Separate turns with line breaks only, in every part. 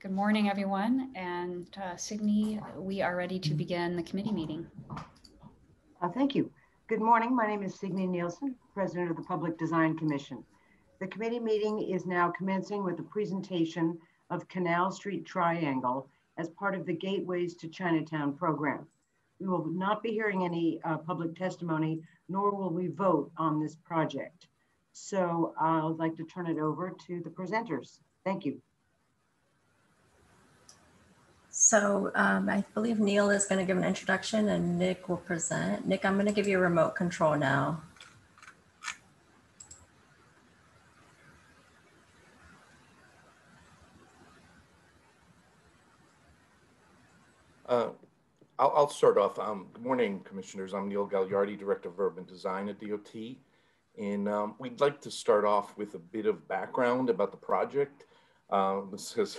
Good morning, everyone. And Signe, we are ready to begin the committee meeting.
Thank you. Good morning. My name is Signe Nielsen, President of the Public Design Commission. The committee meeting is now commencing with a presentation of Canal Street Triangle as part of the Gateways to Chinatown program. We will not be hearing any public testimony, nor will we vote on this project. So I'd like to turn it over to the presenters. Thank you.
So I believe Neil is going to give an introduction and Nick will present. Nick, I'm going to give you a remote control now.
I'll start off. Good morning, Commissioners. I'm Neil Gagliardi, Director of Urban Design at DOT. And we'd like to start off with a bit of background about the project. This has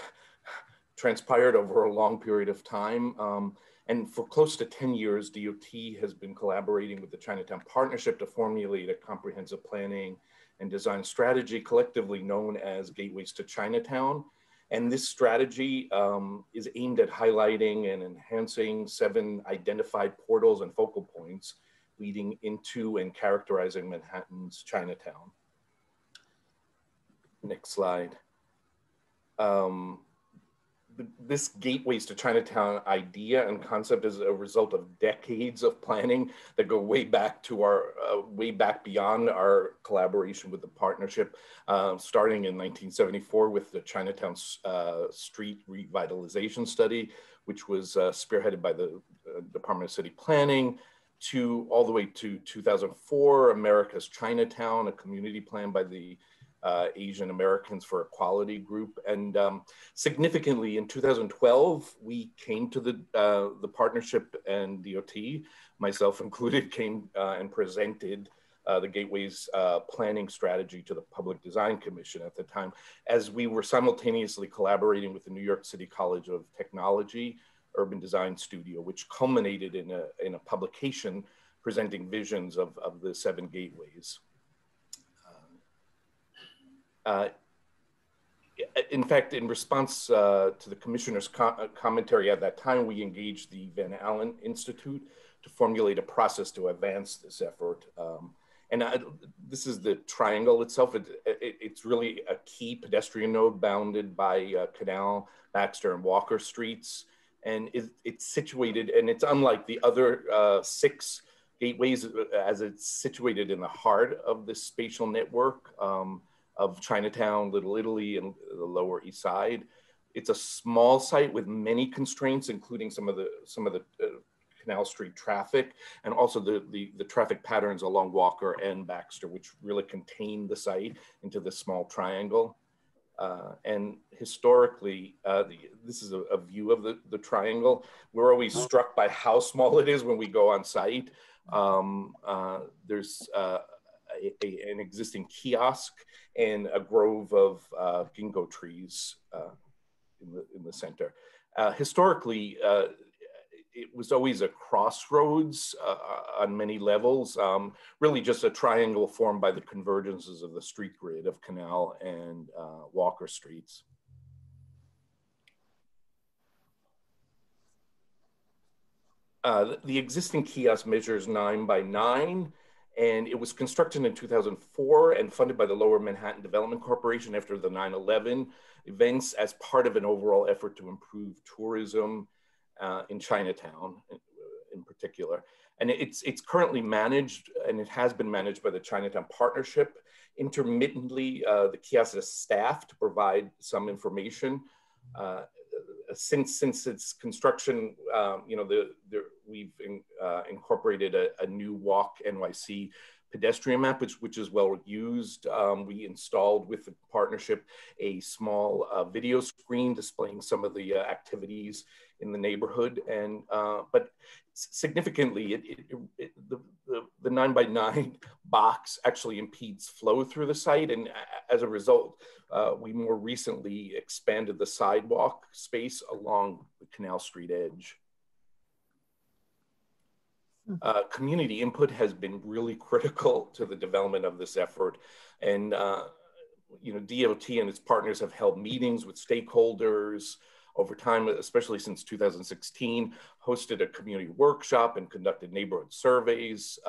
transpired over a long period of time. And for close to 10 years, DOT has been collaborating with the Chinatown Partnership to formulate a comprehensive planning and design strategy collectively known as Gateways to Chinatown. And this strategy is aimed at highlighting and enhancing 7 identified portals and focal points leading into and characterizing Manhattan's Chinatown. Next slide. This Gateways to Chinatown idea and concept is a result of decades of planning that go way back to our, way back beyond our collaboration with the partnership, starting in 1974 with the Chinatown Street Revitalization Study, which was spearheaded by the Department of City Planning, to all the way to 2004, America's Chinatown, a community plan by the Asian Americans for Equality group. And significantly in 2012, we came to the partnership, and DOT, myself included, came and presented the Gateways planning strategy to the Public Design Commission at the time, as we were simultaneously collaborating with the New York City College of Technology Urban Design Studio, which culminated in a publication presenting visions of the 7 gateways. In fact, in response to the commissioner's commentary at that time, we engaged the Van Allen Institute to formulate a process to advance this effort. This is the triangle itself. It's really a key pedestrian node bounded by Canal, Baxter, and Walker streets. And it's situated, and it's unlike the other 6 gateways, as it's situated in the heart of this spatial network of Chinatown, Little Italy, and the Lower East Side. It's a small site with many constraints, including some of the Canal Street traffic, and also the traffic patterns along Walker and Baxter, which really contain the site into this small triangle. And historically, this is a view of the triangle. We're always struck by how small it is when we go on site. There's an existing kiosk and a grove of ginkgo trees in the center. Historically, it was always a crossroads on many levels, really just a triangle formed by the convergences of the street grid of Canal and Walker streets. The existing kiosk measures 9 by 9, and it was constructed in 2004 and funded by the Lower Manhattan Development Corporation after the 9/11 events as part of an overall effort to improve tourism in Chinatown in particular. And it's currently managed, and it has been managed by the Chinatown Partnership. Intermittently, the kiosk is staffed to provide some information. Since its construction, we've incorporated a new Walk NYC pedestrian map, which is well used. We installed with the partnership a small video screen displaying some of the activities in the neighborhood. And but significantly, the 9 by 9 box actually impedes flow through the site, and as a result, we more recently expanded the sidewalk space along the Canal Street edge. Community input has been really critical to the development of this effort, and DOT and its partners have held meetings with stakeholders over time, especially since 2016, hosted a community workshop and conducted neighborhood surveys.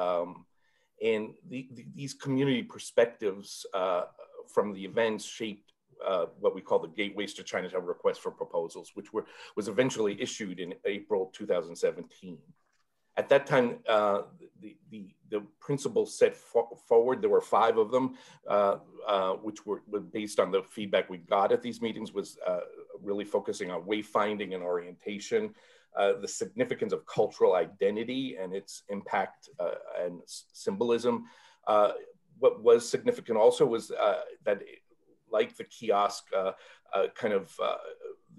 And these community perspectives from the events shaped what we call the Gateways to Chinatown Request for Proposals, which was eventually issued in April 2017. At that time, the principles set forward, there were 5 of them, which were based on the feedback we got at these meetings, was really focusing on wayfinding and orientation, the significance of cultural identity and its impact and symbolism. What was significant also was that, like the kiosk, the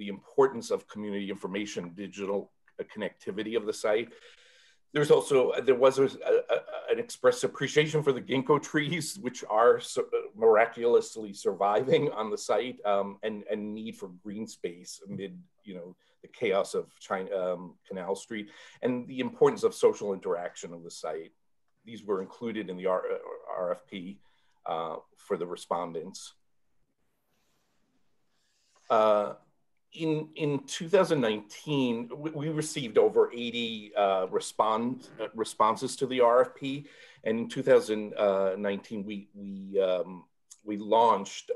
importance of community information, digital connectivity of the site. There was an expressed appreciation for the ginkgo trees, which are miraculously surviving on the site, and need for green space amid, the chaos of Canal Street, and the importance of social interaction of the site. These were included in the RFP for the respondents. In 2019, we received over 80 responses to the RFP, and in 2019 we launched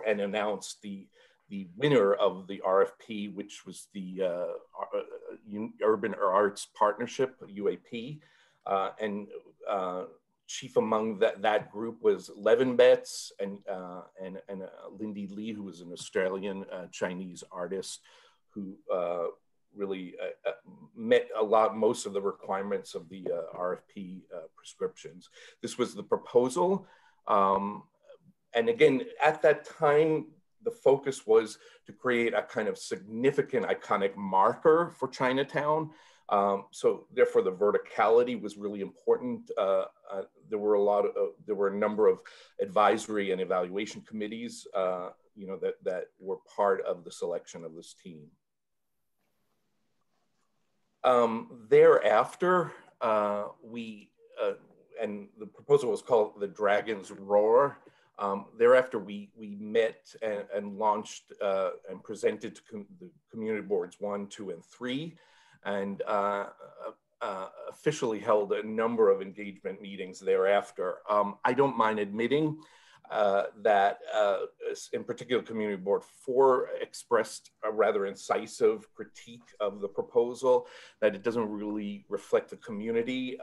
and announced the winner of the RFP, which was the Urban Arts Partnership, UAP, and chief among that group was Levin Betts and Lindy Lee, who was an Australian Chinese artist who really met most of the requirements of the RFP prescriptions. This was the proposal. And again, at that time, the focus was to create a kind of significant iconic marker for Chinatown. So therefore the verticality was really important. There were a number of advisory and evaluation committees, that were part of the selection of this team. Thereafter, and the proposal was called the Dragon's Roar. Thereafter, we met and launched and presented to the community boards 1, 2, and 3. And officially held a number of engagement meetings thereafter. I don't mind admitting that in particular Community Board 4 expressed a rather incisive critique of the proposal, that it doesn't really reflect the community.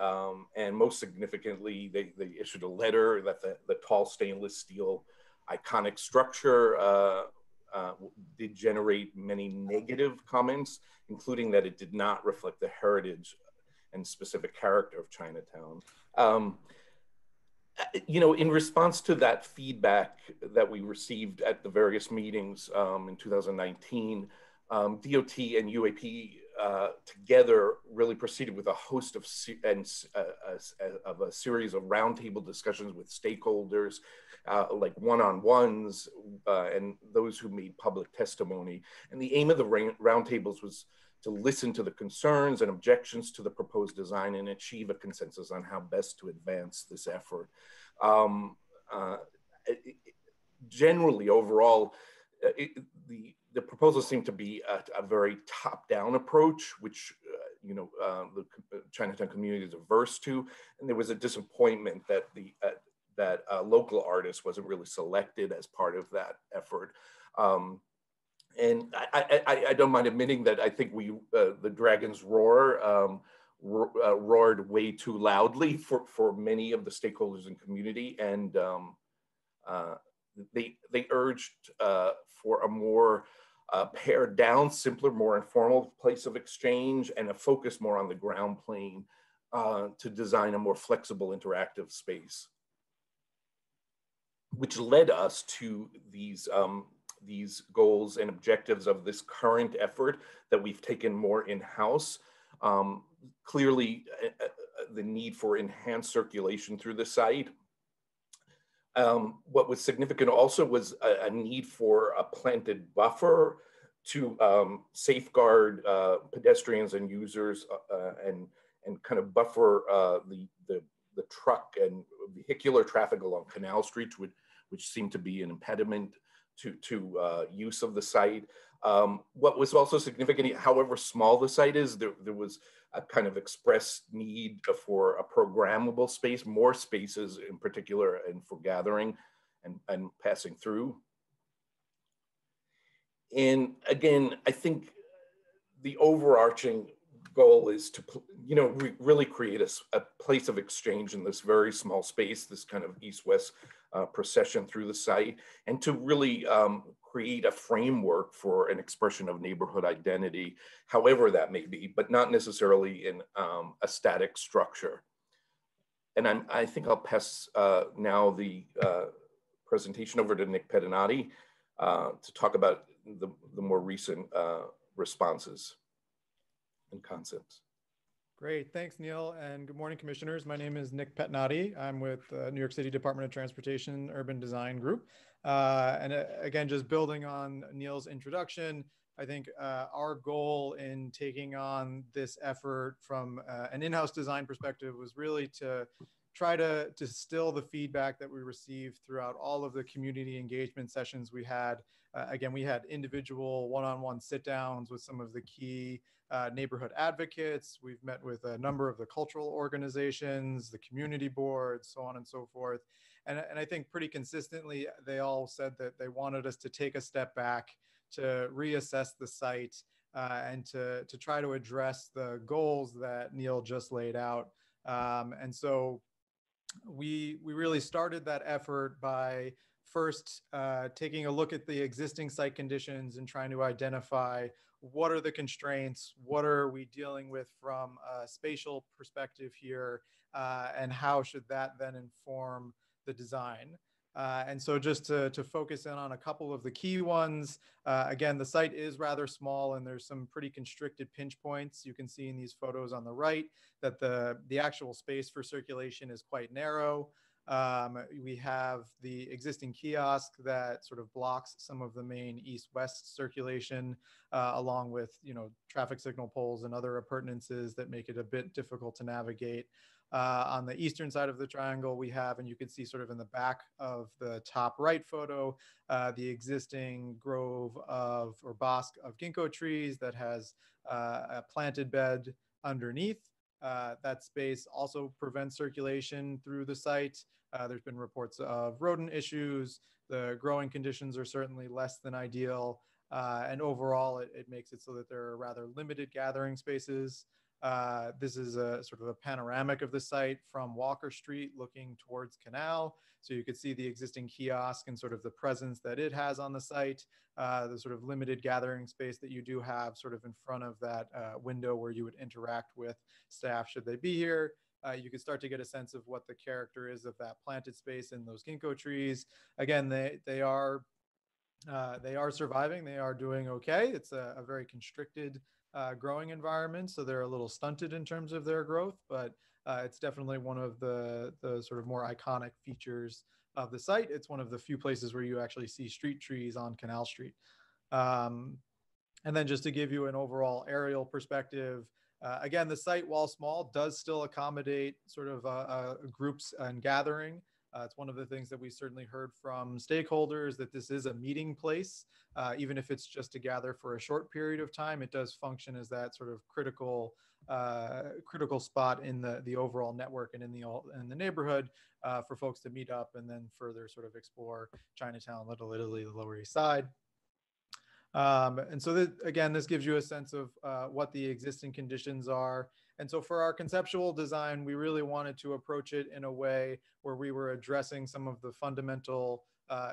And most significantly, they issued a letter that the tall stainless steel iconic structure did generate many negative comments, including that it did not reflect the heritage and specific character of Chinatown. In response to that feedback that we received at the various meetings in 2019, DOT and UAP together really proceeded with a host of a series of roundtable discussions with stakeholders, like one-on-ones, and those who made public testimony. And the aim of the roundtables was to listen to the concerns and objections to the proposed design and achieve a consensus on how best to advance this effort. Generally, overall, the proposal seemed to be a very top-down approach, which the Chinatown community is averse to, and there was a disappointment that that local artist wasn't really selected as part of that effort. And I don't mind admitting that I think the Dragon's Roar roared way too loudly for many of the stakeholders in community, and they urged for a more pared down, simpler, more informal place of exchange, and a focus more on the ground plane to design a more flexible, interactive space, which led us to these goals and objectives of this current effort that we've taken more in-house. Clearly, the need for enhanced circulation through the site. What was significant also was a need for a planted buffer to safeguard pedestrians and users and kind of buffer the truck and vehicular traffic along Canal Street, which seemed to be an impediment to use of the site. What was also significant, however small the site is, there was a kind of expressed need for a programmable space, more spaces in particular, and for gathering and passing through. And again, I think the overarching goal is to, really create a place of exchange in this very small space, this kind of east-west procession through the site, and to really create a framework for an expression of neighborhood identity, however that may be, but not necessarily in a static structure. And I think I'll pass now the presentation over to Nick Pedinati to talk about the more recent responses and concepts.
Great, thanks Neil, and good morning commissioners. My name is Nick Petnati. I'm with New York City Department of Transportation Urban Design Group. Again, just building on Neil's introduction, I think our goal in taking on this effort from an in-house design perspective was really to try to distill the feedback that we received throughout all of the community engagement sessions we had. Again, we had individual one-on-one sit-downs with some of the key neighborhood advocates. We've met with a number of the cultural organizations, the community boards, so on and so forth. And I think pretty consistently, they all said that they wanted us to take a step back, to reassess the site, and to try to address the goals that Neil just laid out. And so we really started that effort by first taking a look at the existing site conditions and trying to identify what are the constraints, what are we dealing with from a spatial perspective here, and how should that then inform the design. And so just to focus in on a couple of the key ones, again, the site is rather small and there's some pretty constricted pinch points. You can see in these photos on the right that the actual space for circulation is quite narrow. We have the existing kiosk that sort of blocks some of the main east-west circulation, along with traffic signal poles and other appurtenances that make it a bit difficult to navigate. On the eastern side of the triangle, we have, and you can see sort of in the back of the top right photo, the existing grove of, or bosque of ginkgo trees that has a planted bed underneath. That space also prevents circulation through the site. There's been reports of rodent issues. The growing conditions are certainly less than ideal. And overall, it makes it so that there are rather limited gathering spaces. This is a sort of a panoramic of the site from Walker Street looking towards Canal. So you could see the existing kiosk and sort of the presence that it has on the site, the sort of limited gathering space that you do have sort of in front of that window where you would interact with staff should they be here. You could start to get a sense of what the character is of that planted space in those ginkgo trees. Again, they are surviving. They are doing okay. It's a very constricted growing environment, so they're a little stunted in terms of their growth, but it's definitely one of the sort of more iconic features of the site. It's one of the few places where you actually see street trees on Canal Street. And then just to give you an overall aerial perspective, again, the site, while small, does still accommodate sort of groups and gathering. It's one of the things that we certainly heard from stakeholders, that this is a meeting place. Even if it's just to gather for a short period of time, it does function as that sort of critical spot in the overall network and in the neighborhood for folks to meet up and then further sort of explore Chinatown, Little Italy, the Lower East Side. And so again, this gives you a sense of what the existing conditions are. And so for our conceptual design, we really wanted to approach it in a way where we were addressing some of the fundamental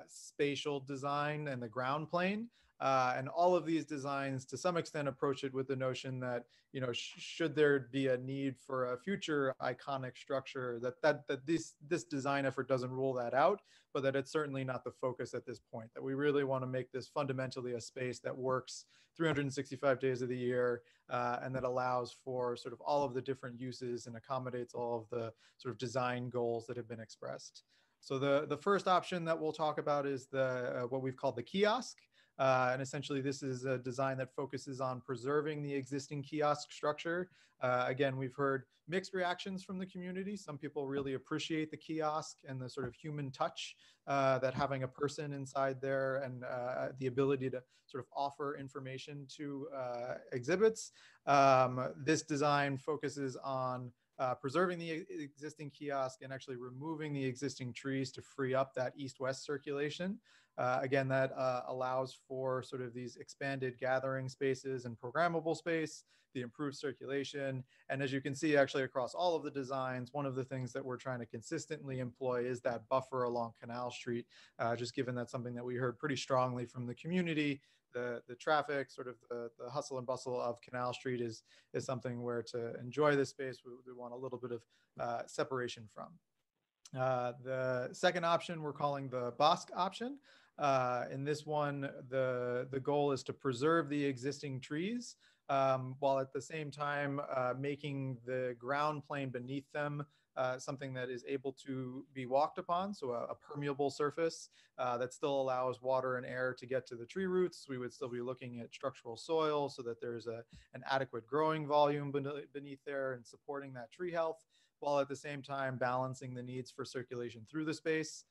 spatial design and the ground plane. And all of these designs, to some extent, approach it with the notion that, should there be a need for a future iconic structure, that this design effort doesn't rule that out, but that it's certainly not the focus at this point, that we really want to make this fundamentally a space that works 365 days of the year, and that allows for sort of all of the different uses and accommodates all of the sort of design goals that have been expressed. So the first option that we'll talk about is what we've called the kiosk. And essentially, this is a design that focuses on preserving the existing kiosk structure. Again, we've heard mixed reactions from the community. Some people really appreciate the kiosk and the sort of human touch that having a person inside there and the ability to sort of offer information to exhibits. This design focuses on preserving the existing kiosk and actually removing the existing trees to free up that east-west circulation. Again, that allows for sort of these expanded gathering spaces and programmable space, the improved circulation. And as you can see, actually across all of the designs, one of the things that we're trying to consistently employ is that buffer along Canal Street, just given that's something that we heard pretty strongly from the community. The traffic, sort of the hustle and bustle of Canal Street is something where to enjoy this space, we want a little bit of separation from. The second option we're calling the BOSQUE option. In this one, the goal is to preserve the existing trees while at the same time making the ground plane beneath them something that is able to be walked upon, so a permeable surface that still allows water and air to get to the tree roots. We would still be looking at structural soil so that there's an adequate growing volume beneath there and supporting that tree health, while at the same time balancing the needs for circulation through the space.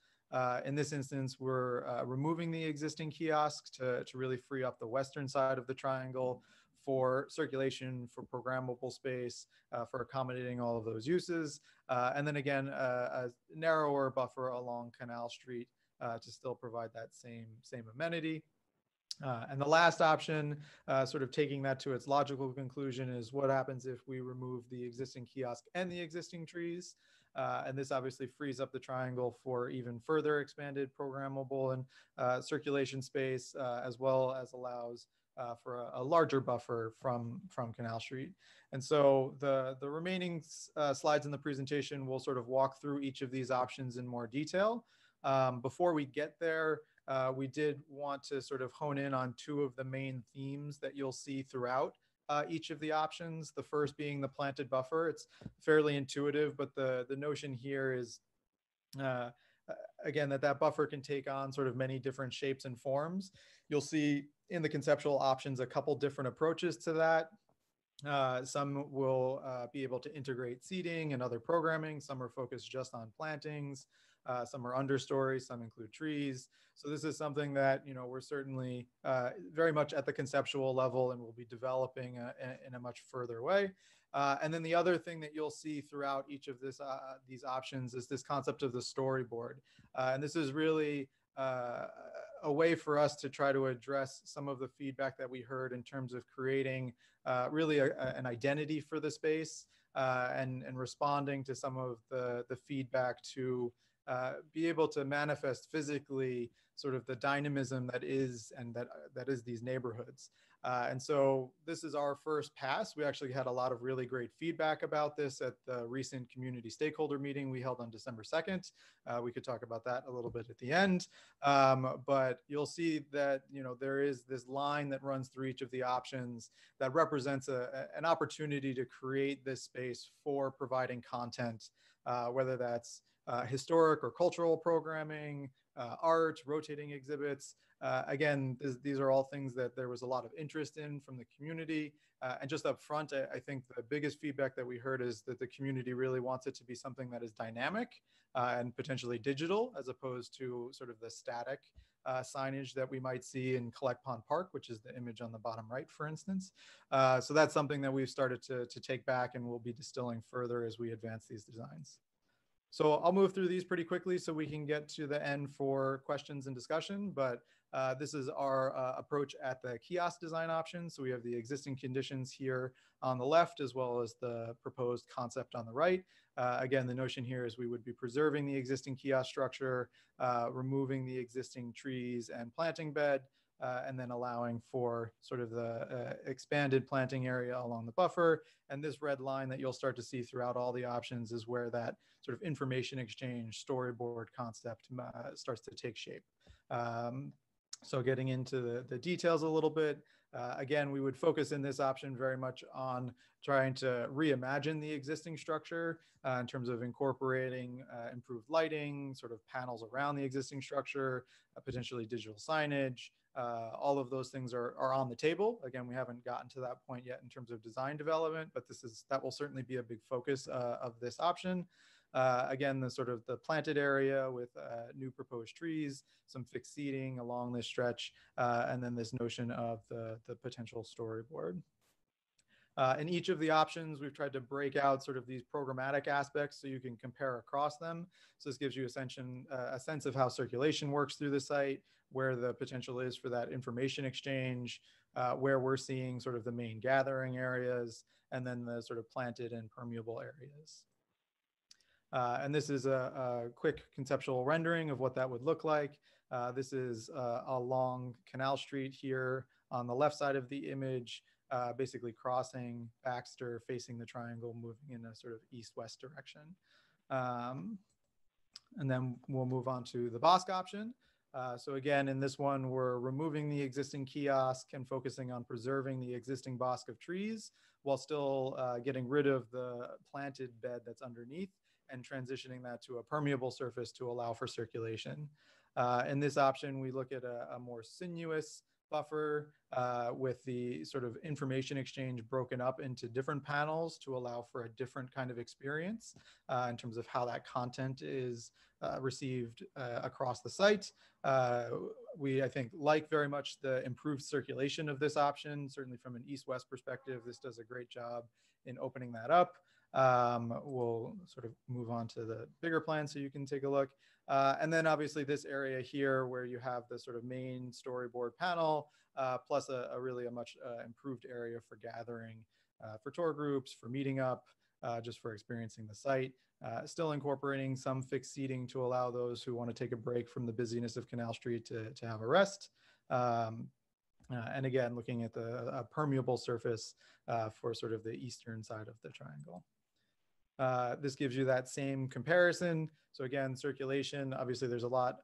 In this instance, we're removing the existing kiosk to really free up the western side of the triangle for circulation, for programmable space, for accommodating all of those uses. And then again, a narrower buffer along Canal Street to still provide that same amenity. And the last option, sort of taking that to its logical conclusion, is what happens if we remove the existing kiosk and the existing trees. And this obviously frees up the triangle for even further expanded programmable and circulation space, as well as allows for a larger buffer from Canal Street. And so the remaining slides in the presentation will sort of walk through each of these options in more detail. Before we get there, we did want to sort of hone in on two of the main themes that you'll see throughout each of the options. The first being the planted buffer. It's fairly intuitive, but the notion here is, again, that buffer can take on sort of many different shapes and forms. You'll see in the conceptual options a couple different approaches to that. Some will be able to integrate seating and other programming. Some are focused just on plantings. Some are understory, some include trees. So this is something that, you know, we're certainly very much at the conceptual level and we'll be developing in a much further way. And then the other thing that you'll see throughout each of these options is this concept of the storyboard. And this is really a way for us to try to address some of the feedback that we heard in terms of creating really an identity for the space and responding to some of the feedback to be able to manifest physically sort of the dynamism that is these neighborhoods. And so this is our first pass. We actually had a lot of really great feedback about this at the recent community stakeholder meeting we held on December 2nd. We could talk about that a little bit at the end. But you'll see that, you know, there is this line that runs through each of the options that represents an opportunity to create this space for providing content, whether that's historic or cultural programming, art, rotating exhibits. Again, these are all things that there was a lot of interest in from the community. And just up front, I think the biggest feedback that we heard is that the community really wants it to be something that is dynamic and potentially digital, as opposed to sort of the static signage that we might see in Collect Pond Park, which is the image on the bottom right, for instance. So that's something that we've started to take back and we'll be distilling further as we advance these designs. So I'll move through these pretty quickly so we can get to the end for questions and discussion, but this is our approach at the kiosk design option. So we have the existing conditions here on the left, as well as the proposed concept on the right. Again, the notion here is we would be preserving the existing kiosk structure, removing the existing trees and planting bed, and then allowing for sort of the expanded planting area along the buffer. And this red line that you'll start to see throughout all the options is where that sort of information exchange storyboard concept starts to take shape. So getting into the details a little bit, again, we would focus in this option very much on trying to reimagine the existing structure in terms of incorporating improved lighting, sort of panels around the existing structure, potentially digital signage, All of those things are on the table. Again, we haven't gotten to that point yet in terms of design development, but that will certainly be a big focus of this option. Again, the planted area with new proposed trees, some fixed seating along this stretch, and then this notion of the potential storyboard. In each of the options, we've tried to break out sort of these programmatic aspects so you can compare across them. So this gives you a sense of how circulation works through the site, where the potential is for that information exchange, where we're seeing sort of the main gathering areas, and then the sort of planted and permeable areas. And this is a quick conceptual rendering of what that would look like. This is along Canal Street here on the left side of the image, basically crossing Baxter, facing the triangle, moving in a sort of east-west direction. And then we'll move on to the BOSQUE option. So again, in this one, we're removing the existing kiosk and focusing on preserving the existing BOSQUE of trees while still getting rid of the planted bed that's underneath and transitioning that to a permeable surface to allow for circulation. In this option, we look at a more sinuous buffer with the sort of information exchange broken up into different panels to allow for a different kind of experience in terms of how that content is received across the site. I think, like very much the improved circulation of this option. Certainly from an east-west perspective, this does a great job in opening that up. We'll sort of move on to the bigger plan so you can take a look. And then obviously this area here where you have the sort of main storyboard panel, plus a really much improved area for gathering, for tour groups, for meeting up, just for experiencing the site. Still incorporating some fixed seating to allow those who want to take a break from the busyness of Canal Street to have a rest. And again, looking at a permeable surface for sort of the eastern side of the triangle. This gives you that same comparison. So again, circulation, obviously there's a lot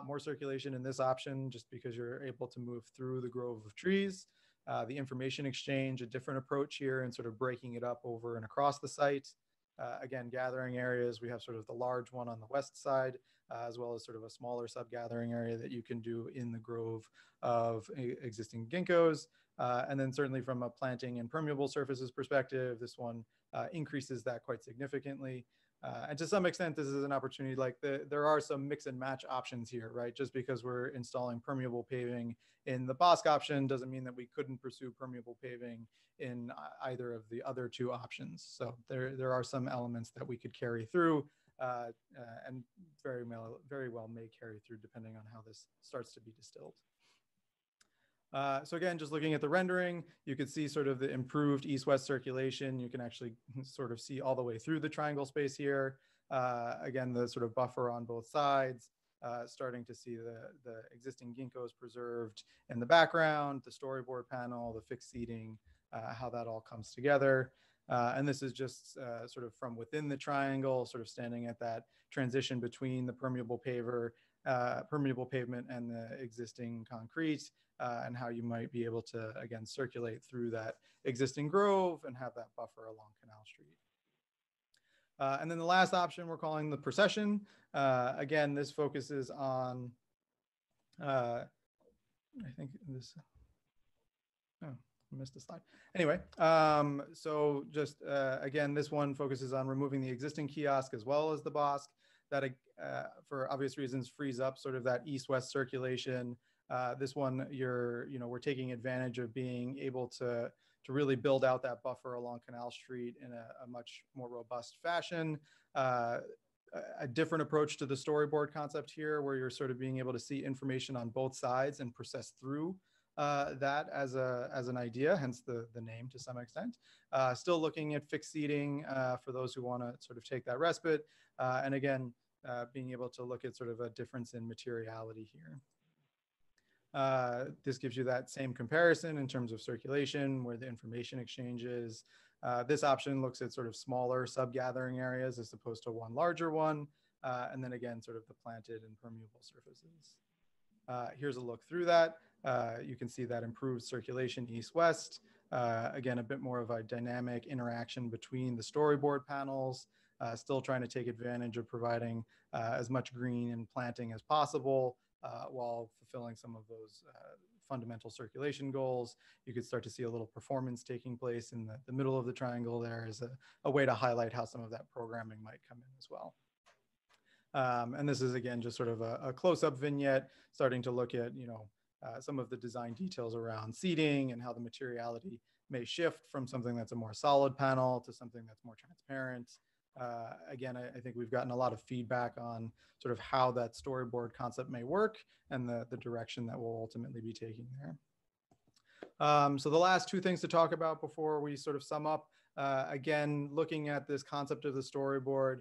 more circulation in this option just because you're able to move through the grove of trees. The information exchange, a different approach here and sort of breaking it up over and across the site. Again, gathering areas, we have sort of the large one on the west side, as well as sort of a smaller sub-gathering area that you can do in the grove of existing ginkgos. And then certainly from a planting and permeable surfaces perspective, this one increases that quite significantly. And to some extent, this is an opportunity, like there are some mix and match options here, right? Just because we're installing permeable paving in the BOSQUE option doesn't mean that we couldn't pursue permeable paving in either of the other two options. So there are some elements that we could carry through and very well may carry through depending on how this starts to be distilled. So again, just looking at the rendering, you can see sort of the improved east-west circulation. You can actually sort of see all the way through the triangle space here. Again, the sort of buffer on both sides, starting to see the existing ginkgos preserved in the background, the storyboard panel, the fixed seating, how that all comes together. And this is just sort of from within the triangle, sort of standing at that transition between the permeable pavement and the existing concrete, and how you might be able to, again, circulate through that existing grove and have that buffer along Canal Street. And then the last option we're calling the procession. Again, this focuses on, I think this, oh, I missed a slide. Anyway, so just again, this one focuses on removing the existing kiosk as well as the BOSQUE. That, for obvious reasons, frees up sort of that east-west circulation. This one, we're taking advantage of being able to really build out that buffer along Canal Street in a much more robust fashion. A different approach to the storyboard concept here, where you're sort of being able to see information on both sides and process through that as an idea, hence the name to some extent. Still looking at fixed seating for those who want to sort of take that respite. And again, being able to look at sort of a difference in materiality here. This gives you that same comparison in terms of circulation, where the information exchange is. This option looks at sort of smaller sub-gathering areas as opposed to one larger one. And then again, sort of the planted and permeable surfaces. Here's a look through that. You can see that improved circulation east-west. Again, a bit more of a dynamic interaction between the storyboard panels, still trying to take advantage of providing as much green and planting as possible, while fulfilling some of those fundamental circulation goals. You could start to see a little performance taking place in the middle of the triangle there as a way to highlight how some of that programming might come in as well. And this is, again, just sort of a close-up vignette starting to look at, some of the design details around seating and how the materiality may shift from something that's a more solid panel to something that's more transparent. Again, I think we've gotten a lot of feedback on sort of how that storyboard concept may work and the direction that we'll ultimately be taking there. So the last two things to talk about before we sort of sum up, again, looking at this concept of the storyboard,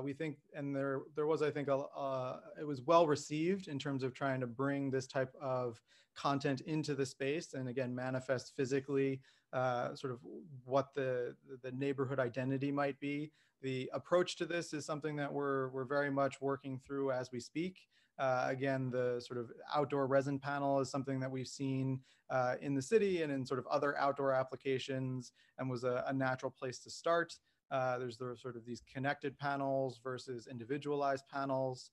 we think, and there was, I think, it was well received in terms of trying to bring this type of content into the space and, again, manifest physically sort of what the neighborhood identity might be. The approach to this is something that we're very much working through as we speak. Again, the sort of outdoor resin panel is something that we've seen in the city and in sort of other outdoor applications, and was a natural place to start. There's sort of these connected panels versus individualized panels.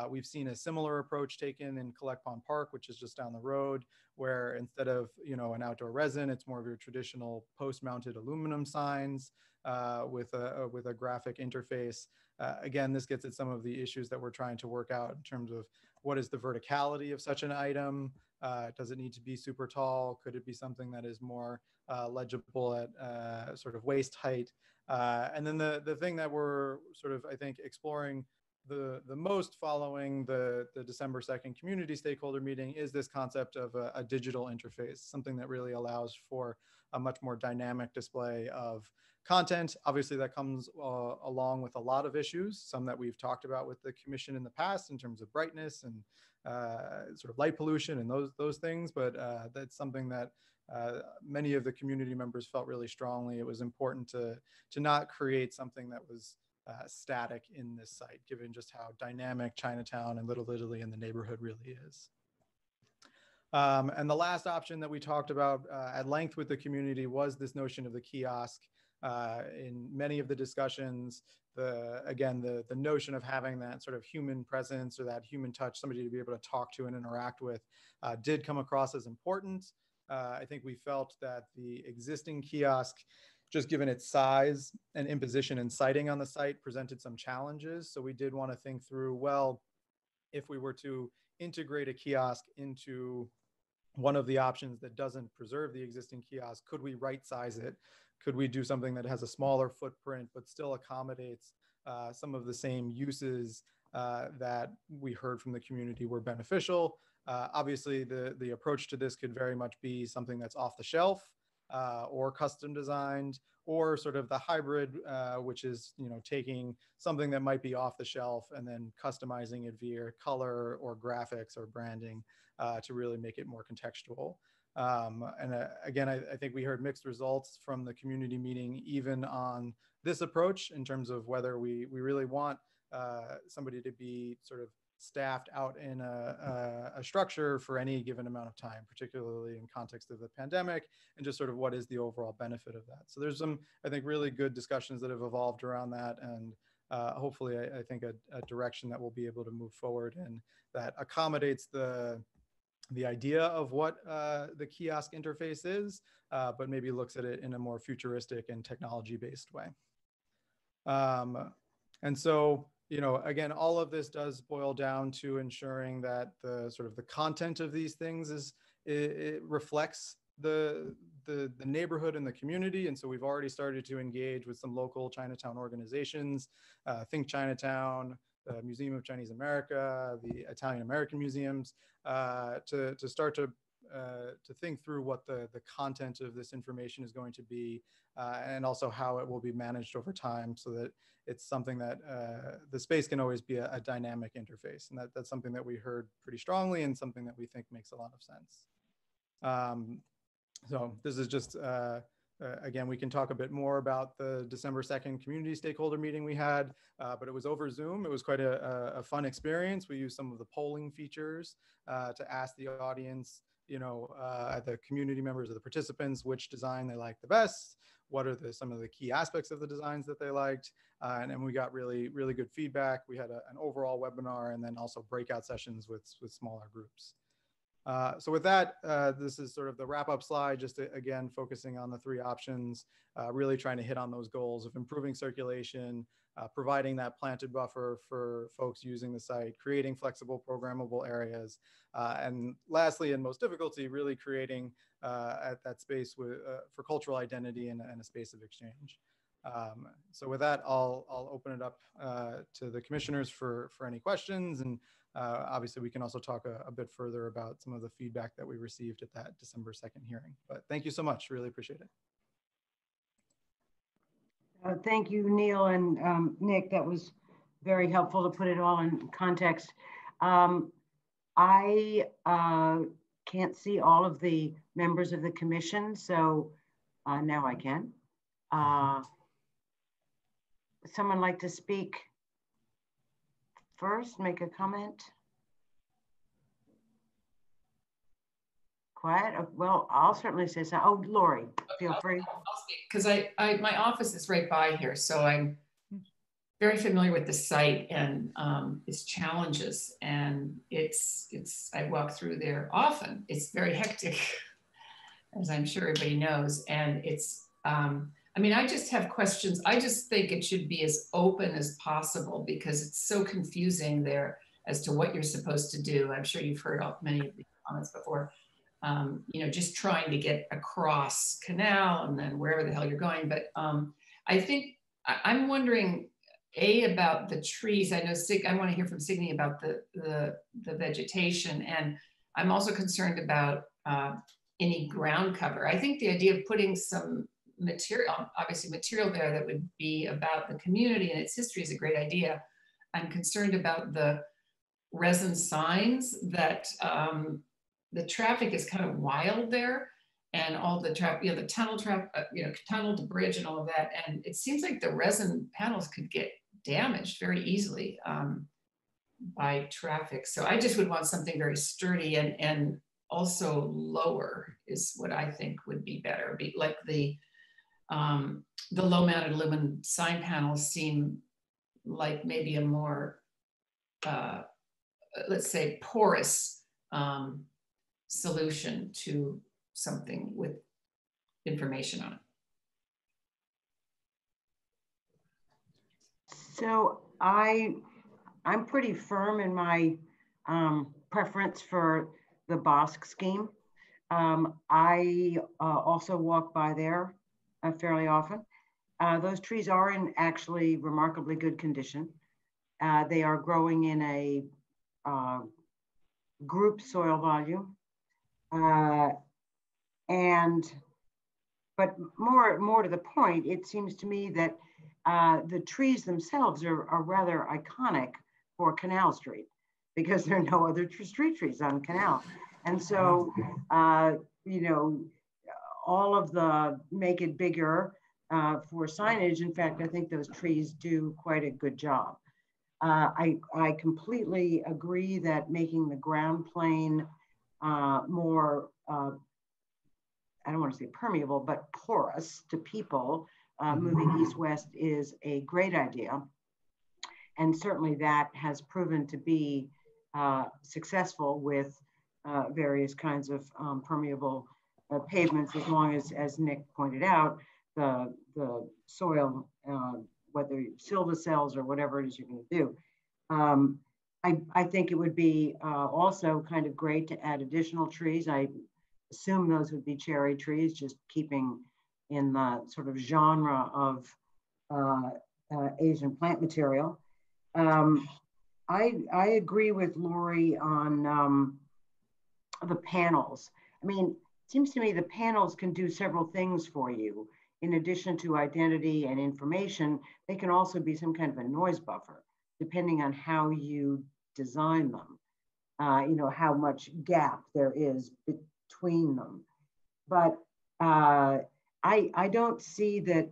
We've seen a similar approach taken in Collect Pond Park, which is just down the road, where instead of an outdoor resin, it's more of your traditional post-mounted aluminum signs with a graphic interface. Again, this gets at some of the issues that we're trying to work out in terms of what is the verticality of such an item. Does it need to be super tall? Could it be something that is more legible at sort of waist height? And then the thing that we're sort of, I think, exploring the most following the December 2nd community stakeholder meeting is this concept of a digital interface, something that really allows for a much more dynamic display of content. Obviously, that comes along with a lot of issues, some that we've talked about with the commission in the past in terms of brightness and sort of light pollution and those things, but that's something that many of the community members felt really strongly. It was important to not create something that was static in this site, given just how dynamic Chinatown and Little Italy and the neighborhood really is. And the last option that we talked about at length with the community was this notion of the kiosk. In many of the discussions, the notion of having that sort of human presence or that human touch, somebody to be able to talk to and interact with, did come across as important. I think we felt that the existing kiosk, just given its size and imposition and siting on the site, presented some challenges. So we did want to think through, well, if we were to integrate a kiosk into one of the options that doesn't preserve the existing kiosk, could we right size it? Could we do something that has a smaller footprint but still accommodates some of the same uses that we heard from the community were beneficial? Obviously, the approach to this could very much be something that's off the shelf or custom designed, or sort of the hybrid, which is taking something that might be off the shelf and then customizing it via color or graphics or branding to really make it more contextual. And again, I think we heard mixed results from the community meeting, even on this approach, in terms of whether we really want somebody to be sort of staffed out in a structure for any given amount of time, particularly in context of the pandemic, and just sort of what is the overall benefit of that. So there's some, I think, really good discussions that have evolved around that, and hopefully I think a direction that we'll be able to move forward and that accommodates the idea of what the kiosk interface is, but maybe looks at it in a more futuristic and technology-based way. And so, again, all of this does boil down to ensuring that the sort of the content of these things it reflects the neighborhood and the community. And so we've already started to engage with some local Chinatown organizations, Think Chinatown, the Museum of Chinese America, the Italian American museums, to start to think through what the content of this information is going to be, and also how it will be managed over time, so that it's something that the space can always be a dynamic interface. And that's something that we heard pretty strongly and something that we think makes a lot of sense. So this is just, again, we can talk a bit more about the December 2nd community stakeholder meeting we had, but it was over Zoom. It was quite a fun experience. We used some of the polling features to ask the audience the community members or the participants, which design they like the best, what are some of the key aspects of the designs that they liked. And we got really, really good feedback. We had an overall webinar and then also breakout sessions with smaller groups. So with that, this is sort of the wrap up slide, just again, focusing on the three options, really trying to hit on those goals of improving circulation, providing that planted buffer for folks using the site, creating flexible programmable areas, and lastly, and most difficulty, really creating that space for cultural identity and a space of exchange. So with that, I'll open it up to the commissioners for any questions. And obviously, we can also talk a bit further about some of the feedback that we received at that December 2nd hearing. But thank you so much. Really appreciate it.
Thank you, Neil and Nick. That was very helpful to put it all in context. I can't see all of the members of the commission, so now I can. Someone like to speak first, make a comment? Quiet? Well, I'll certainly say so. Oh, Lori, feel free.
I'll speak because my office is right by here, so I'm very familiar with the site and its challenges. And I walk through there often. It's very hectic, as I'm sure everybody knows. And it's, I mean, I just have questions. I just think it should be as open as possible because it's so confusing there as to what you're supposed to do. I'm sure you've heard many of the comments before. Just trying to get across canal and then wherever the hell you're going. But I think I'm wondering, about the trees. I know I want to hear from Signe about the vegetation, and I'm also concerned about any ground cover. I think the idea of putting some material, obviously material there that would be about the community and its history is a great idea. I'm concerned about the resin signs that the traffic is kind of wild there, and all the traffic, the tunnel tunnel to bridge and all of that. And it seems like the resin panels could get damaged very easily by traffic. So I just would want something very sturdy and also lower is what I think would be better. Like the low mounted aluminum sign panels seem like maybe a more, let's say, porous solution to something with information on it.
So I'm pretty firm in my preference for the BOSQUE scheme. I also walk by there fairly often. Those trees are in actually remarkably good condition. They are growing in a group soil volume. But more to the point, it seems to me that the trees themselves are rather iconic for Canal Street because there are no other street trees on Canal. And so, all of the make it bigger for signage, in fact, I think those trees do quite a good job. I completely agree that making the ground plane more, I don't want to say permeable, but porous to people moving east-west is a great idea. And certainly that has proven to be successful with various kinds of permeable pavements, as long as Nick pointed out, the soil, whether silva cells or whatever it is you're going to do. I think it would be also kind of great to add additional trees. I assume those would be cherry trees, just keeping in the sort of genre of Asian plant material. I agree with Lori on the panels. I mean, it seems to me the panels can do several things for you. In addition to identity and information, they can also be some kind of a noise buffer, depending on how you design them, how much gap there is between them. But I don't see that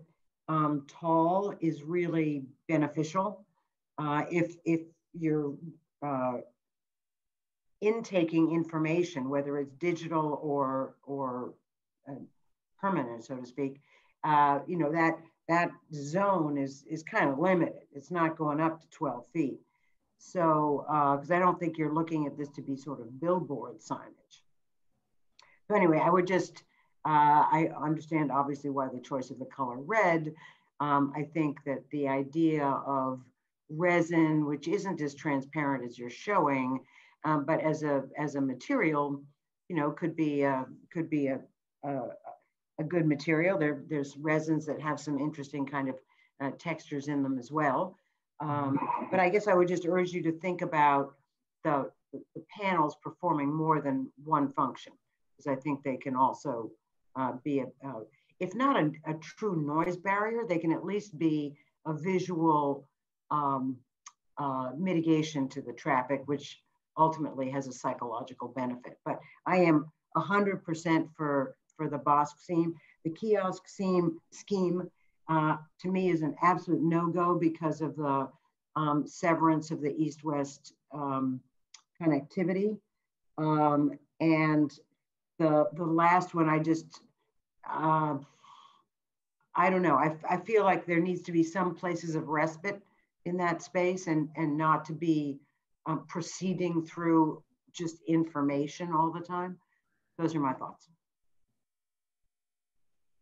tall is really beneficial if you're intaking information, whether it's digital or permanent, so to speak, you know, that zone is kind of limited. It's not going up to 12 feet. So, because I don't think you're looking at this to be sort of billboard signage. So anyway, I would just, I understand obviously why the choice of the color red. I think that the idea of resin, which isn't as transparent as you're showing, but as a material, you know, could be a good material. There's resins that have some interesting kind of textures in them as well. But I guess I would just urge you to think about the panels performing more than one function, because I think they can also be, if not a true noise barrier, they can at least be a visual mitigation to the traffic, which ultimately has a psychological benefit. But I am 100% for the BOSQUE scheme. The kiosk scheme to me is an absolute no-go because of the severance of the east-west connectivity. And the last one, I just, I don't know. I feel like there needs to be some places of respite in that space and not to be proceeding through just information all the time. Those are my thoughts.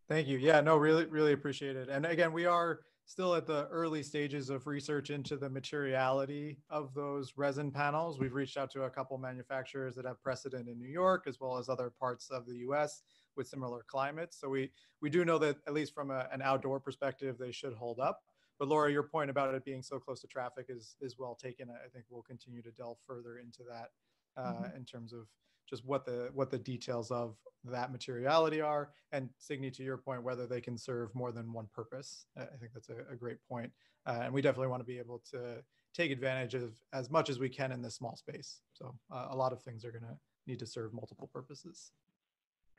Thank you. Yeah, no, really, really appreciate it. And again, we are still at the early stages of research into the materiality of those resin panels. We've reached out to a couple manufacturers that have precedent in New York, as well as other parts of the US with similar climates. So we do know that at least from an outdoor perspective, they should hold up. But Laura, your point about it being so close to traffic is well taken. I think we'll continue to delve further into that in terms of just what the details of that materiality are. And Signy, to your point, whether they can serve more than one purpose. I think that's a great point. And we definitely want to be able to take advantage of as much as we can in this small space. So a lot of things are going to need to serve multiple purposes.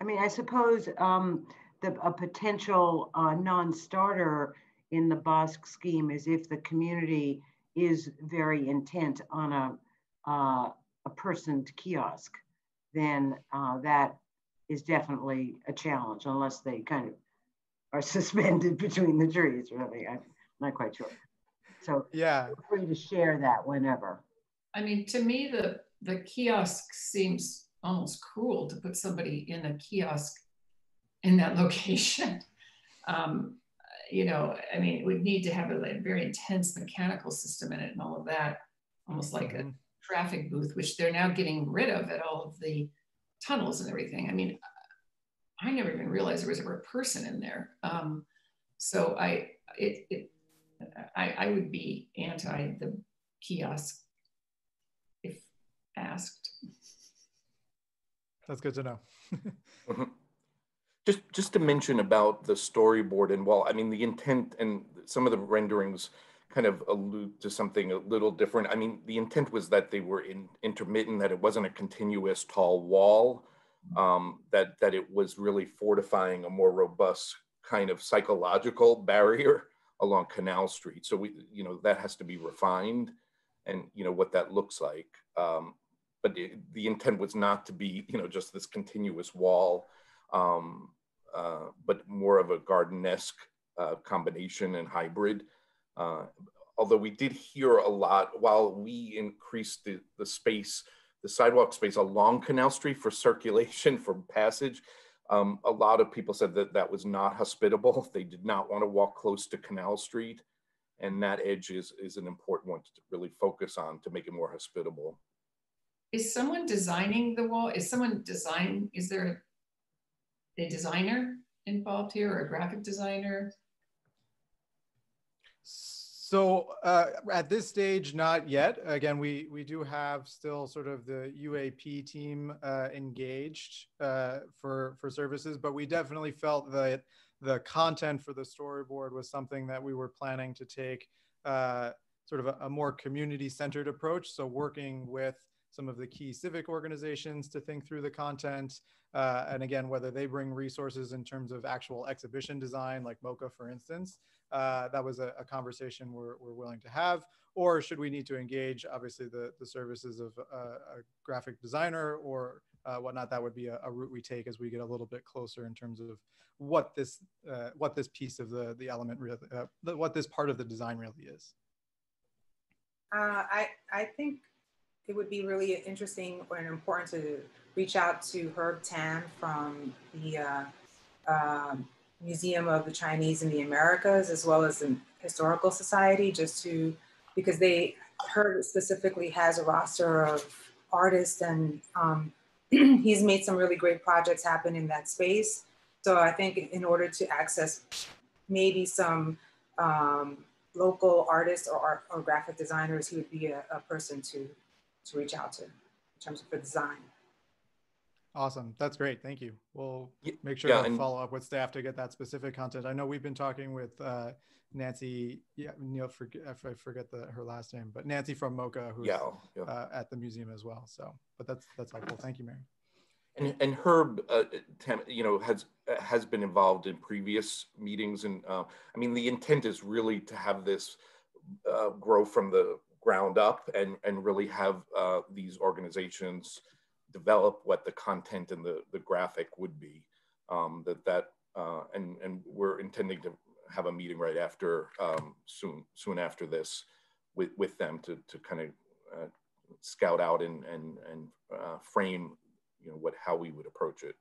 I mean, I suppose a potential non-starter in the BOSQUE scheme is if the community is very intent on a personed kiosk, then that is definitely a challenge, unless they kind of are suspended between the trees or something. I'm not quite sure. So yeah, feel free to share that whenever.
I mean, to me, the kiosk seems almost cruel to put somebody in a kiosk in that location. You know, I mean, it would need to have a very intense mechanical system in it and all of that, almost like a traffic booth, which they're now getting rid of at all of the tunnels and everything. I mean, I never even realized there was ever a person in there. So I would be anti the kiosk if asked.
That's good to know.
Just to mention about the storyboard and wall, I mean, the intent and some of the renderings kind of allude to something a little different. I mean, the intent was that they were intermittent, that it wasn't a continuous tall wall, that it was really fortifying a more robust kind of psychological barrier along Canal Street. So you know, that has to be refined and, you know, what that looks like. But the intent was not to be, you know, just this continuous wall, but more of a garden-esque combination and hybrid. Although we did hear a lot while we increased the space, the sidewalk space along Canal Street for circulation, for passage, a lot of people said that that was not hospitable. They did not want to walk close to Canal Street. And that edge is an important one to really focus on to make it more hospitable.
Is someone designing the wall? Is there a designer involved here or a graphic designer?
So at this stage, not yet. Again, we do have still sort of the UAP team engaged for services, but we definitely felt that the content for the storyboard was something that we were planning to take sort of a more community-centered approach. So working with some of the key civic organizations to think through the content. And again, whether they bring resources in terms of actual exhibition design, like MoCA, for instance, that was a conversation we're willing to have. Or should we need to engage, obviously, the services of a graphic designer or whatnot, that would be a route we take as we get a little bit closer in terms of what this piece of the element really, what this part of the design really is.
I think it would be really interesting and important to reach out to Herb Tam from the Museum of the Chinese in the Americas, as well as the Historical Society, because Herb specifically has a roster of artists, and he's made some really great projects happen in that space. So I think in order to access maybe some local artists or graphic designers, he would be a person to reach out to in terms of the design.
Awesome. That's great. Thank you. We'll make sure to follow up with staff to get that specific content. I know we've been talking with Nancy, Neil, I forget her last name, but Nancy from MoCA, who's at the museum as well. So, but that's helpful. Thank you, Mary.
And Herb, has been involved in previous meetings, and I mean, the intent is really to have this grow from the ground up and really have these organizations develop what the content and the graphic would be. And we're intending to have a meeting right after, soon after this, with them to kind of scout out and frame, how we would approach it.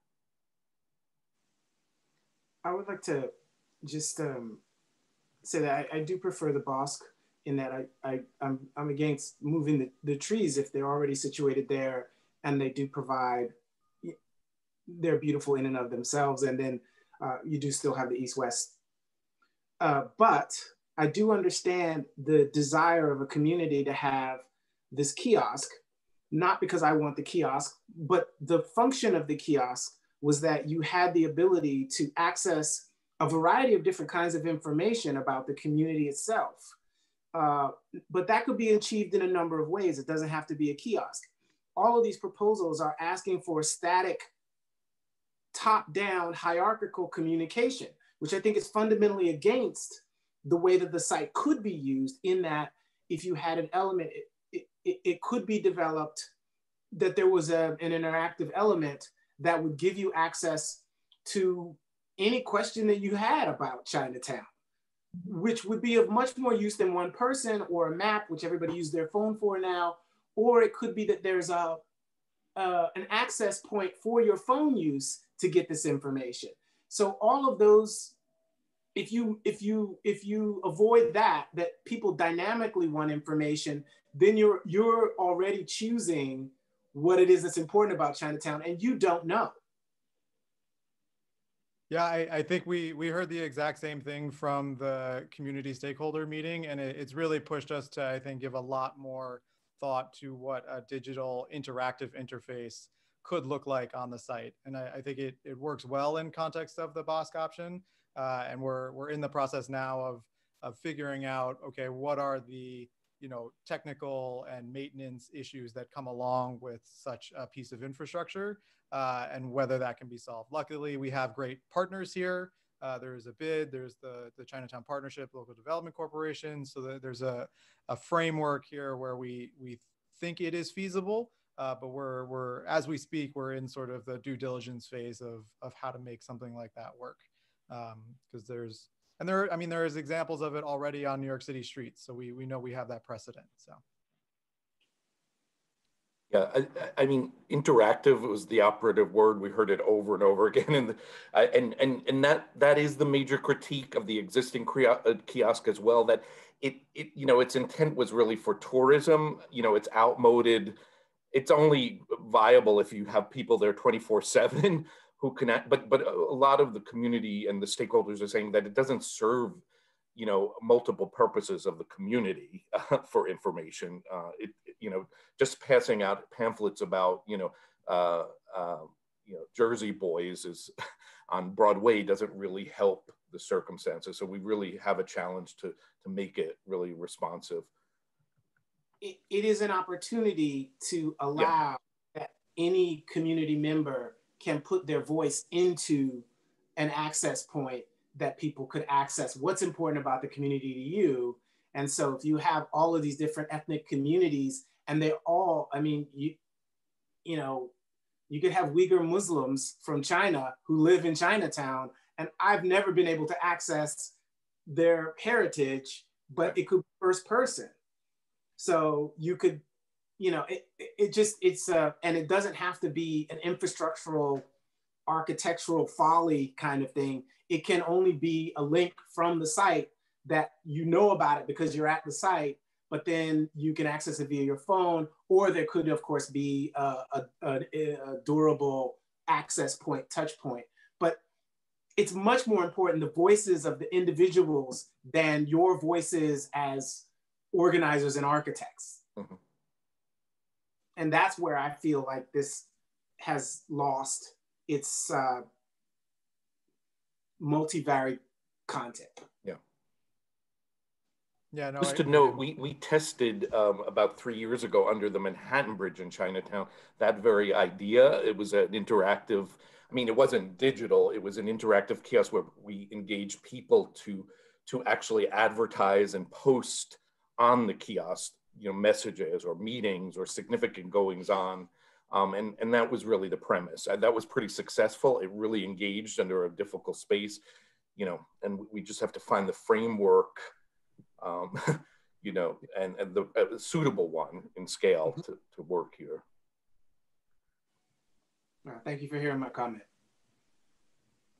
I would like to just say that I do prefer the BOSQUE, in that I'm against moving the trees if they're already situated there, and they do provide, they're beautiful in and of themselves, and then you do still have the east-west. But I do understand the desire of a community to have this kiosk, not because I want the kiosk, but the function of the kiosk was that you had the ability to access a variety of different kinds of information about the community itself. But that could be achieved in a number of ways. It doesn't have to be a kiosk. All of these proposals are asking for static, top-down hierarchical communication, which I think is fundamentally against the way that the site could be used, in that if you had an element, it could be developed that there was an interactive element that would give you access to any question that you had about Chinatown, which would be of much more use than one person or a map, which everybody uses their phone for now. Or it could be that there's an access point for your phone use to get this information. So all of those, if you avoid that people dynamically want information, then you're already choosing what it is that's important about Chinatown, and you don't know.
Yeah, I think we heard the exact same thing from the community stakeholder meeting, and it's really pushed us to, I think, give a lot more thought to what a digital interactive interface could look like on the site. And I think it works well in context of the BOSQUE option. And we're in the process now of figuring out, okay, what are the technical and maintenance issues that come along with such a piece of infrastructure, and whether that can be solved. Luckily, we have great partners here. There's a bid, there's the Chinatown Partnership, Local Development Corporation. So there's a framework here where we think it is feasible, but we're as we speak, we're in sort of the due diligence phase of how to make something like that work. Because there is examples of it already on New York City streets. So we know we have that precedent, so.
Yeah, I mean, interactive was the operative word. We heard it over and over again, and that is the major critique of the existing kiosk as well. That its intent was really for tourism. It's outmoded. It's only viable if you have people there 24/7 who connect. But a lot of the community and the stakeholders are saying that it doesn't serve multiple purposes of the community for information. Just passing out pamphlets about Jersey Boys is on Broadway doesn't really help the circumstances. So we really have a challenge to make it really responsive.
it is an opportunity to allow that any community member can put their voice into an access point that people could access what's important about the community to you. And so if you have all of these different ethnic communities and they all, I mean, you know, you could have Uyghur Muslims from China who live in Chinatown, and I've never been able to access their heritage, but it could be first person. So you could, you know, and it doesn't have to be an infrastructural, architectural folly kind of thing. It can only be a link from the site that you know about it because you're at the site, but then you can access it via your phone, or there could, of course, be a durable access point, touch point. But it's much more important, the voices of the individuals, than your voices as organizers and architects.
Mm-hmm.
And that's where I feel like this has lost its multivariate content.
Yeah, no.
Just to note, we tested about 3 years ago under the Manhattan Bridge in Chinatown, that very idea. It was an interactive, I mean, it wasn't digital, it was an interactive kiosk where we engaged people to actually advertise and post on the kiosk, you know, messages or meetings or significant goings on. And that was really the premise. That was pretty successful. It really engaged under a difficult space, you know, and we just have to find the framework, you know, and the suitable one in scale to work here.
Thank you for hearing my comment.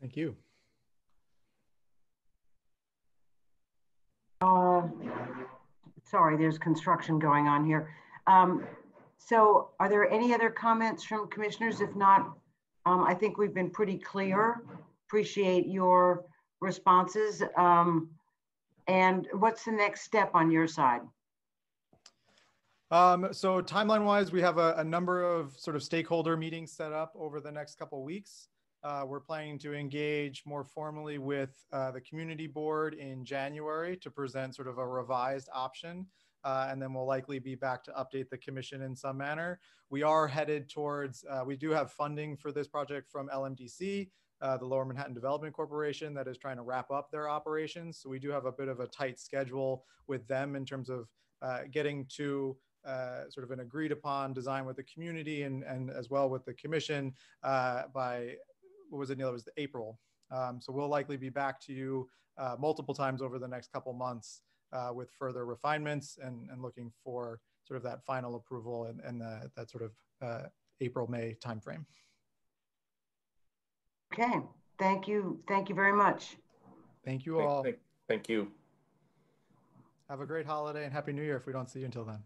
Thank you.
Sorry, there's construction going on here. So are there any other comments from commissioners? If not, I think we've been pretty clear. Appreciate your responses. And what's the next step on your side?
So timeline wise, we have a number of sort of stakeholder meetings set up over the next couple of weeks. We're planning to engage more formally with the community board in January to present sort of a revised option. And then we'll likely be back to update the commission in some manner. We are headed towards, we do have funding for this project from LMDC, the Lower Manhattan Development Corporation, that is trying to wrap up their operations. So we do have a bit of a tight schedule with them in terms of getting to sort of an agreed upon design with the community and as well with the commission by, what was it, Neil? It was April. So we'll likely be back to you multiple times over the next couple months with further refinements and looking for sort of that final approval and that sort of April-May timeframe.
Okay, thank you. Thank you very much.
Thank you all.
Thank you.
Have a great holiday and Happy New Year if we don't see you until then.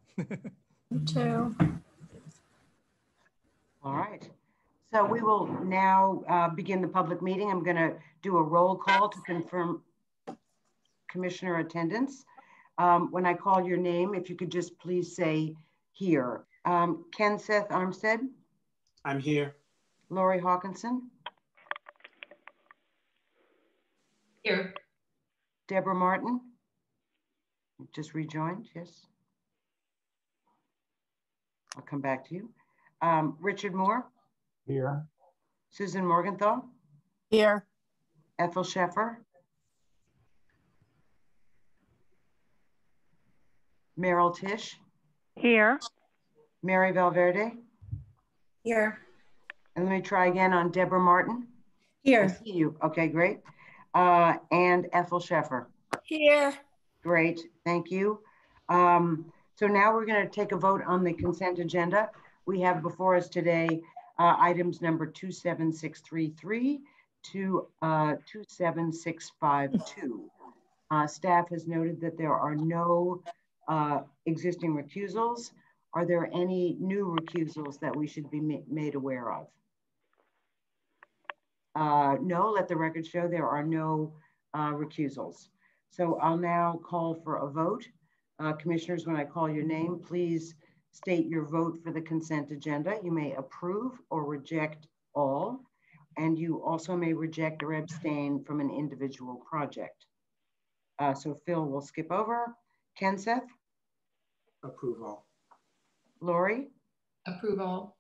You too.
All right. So we will now begin the public meeting. I'm going to do a roll call to confirm commissioner attendance. When I call your name, if you could just please say here. Kenseth Armstead.
I'm here.
Lori Hawkinson.
Here.
Deborah Martin. Just rejoined, yes. I'll come back to you. Richard Moore.
Here.
Susan Morgenthau.
Here.
Ethel Sheffer. Meryl Tisch.
Here.
Mary Valverde.
Here.
And let me try again on Deborah Martin.
Here.
I see you. Okay, great. And Ethel Sheffer.
Here.
Great, thank you. So now we're going to take a vote on the consent agenda. We have before us today items number 27633 to 27652. Staff has noted that there are no existing recusals. Are there any new recusals that we should be made aware of? No, let the record show there are no recusals. So I'll now call for a vote. Commissioners, when I call your name, please state your vote for the consent agenda. You may approve or reject all, and you also may reject or abstain from an individual project. So Phil will skip over. Kenseth?
Approve all.
Lori,
Approve all.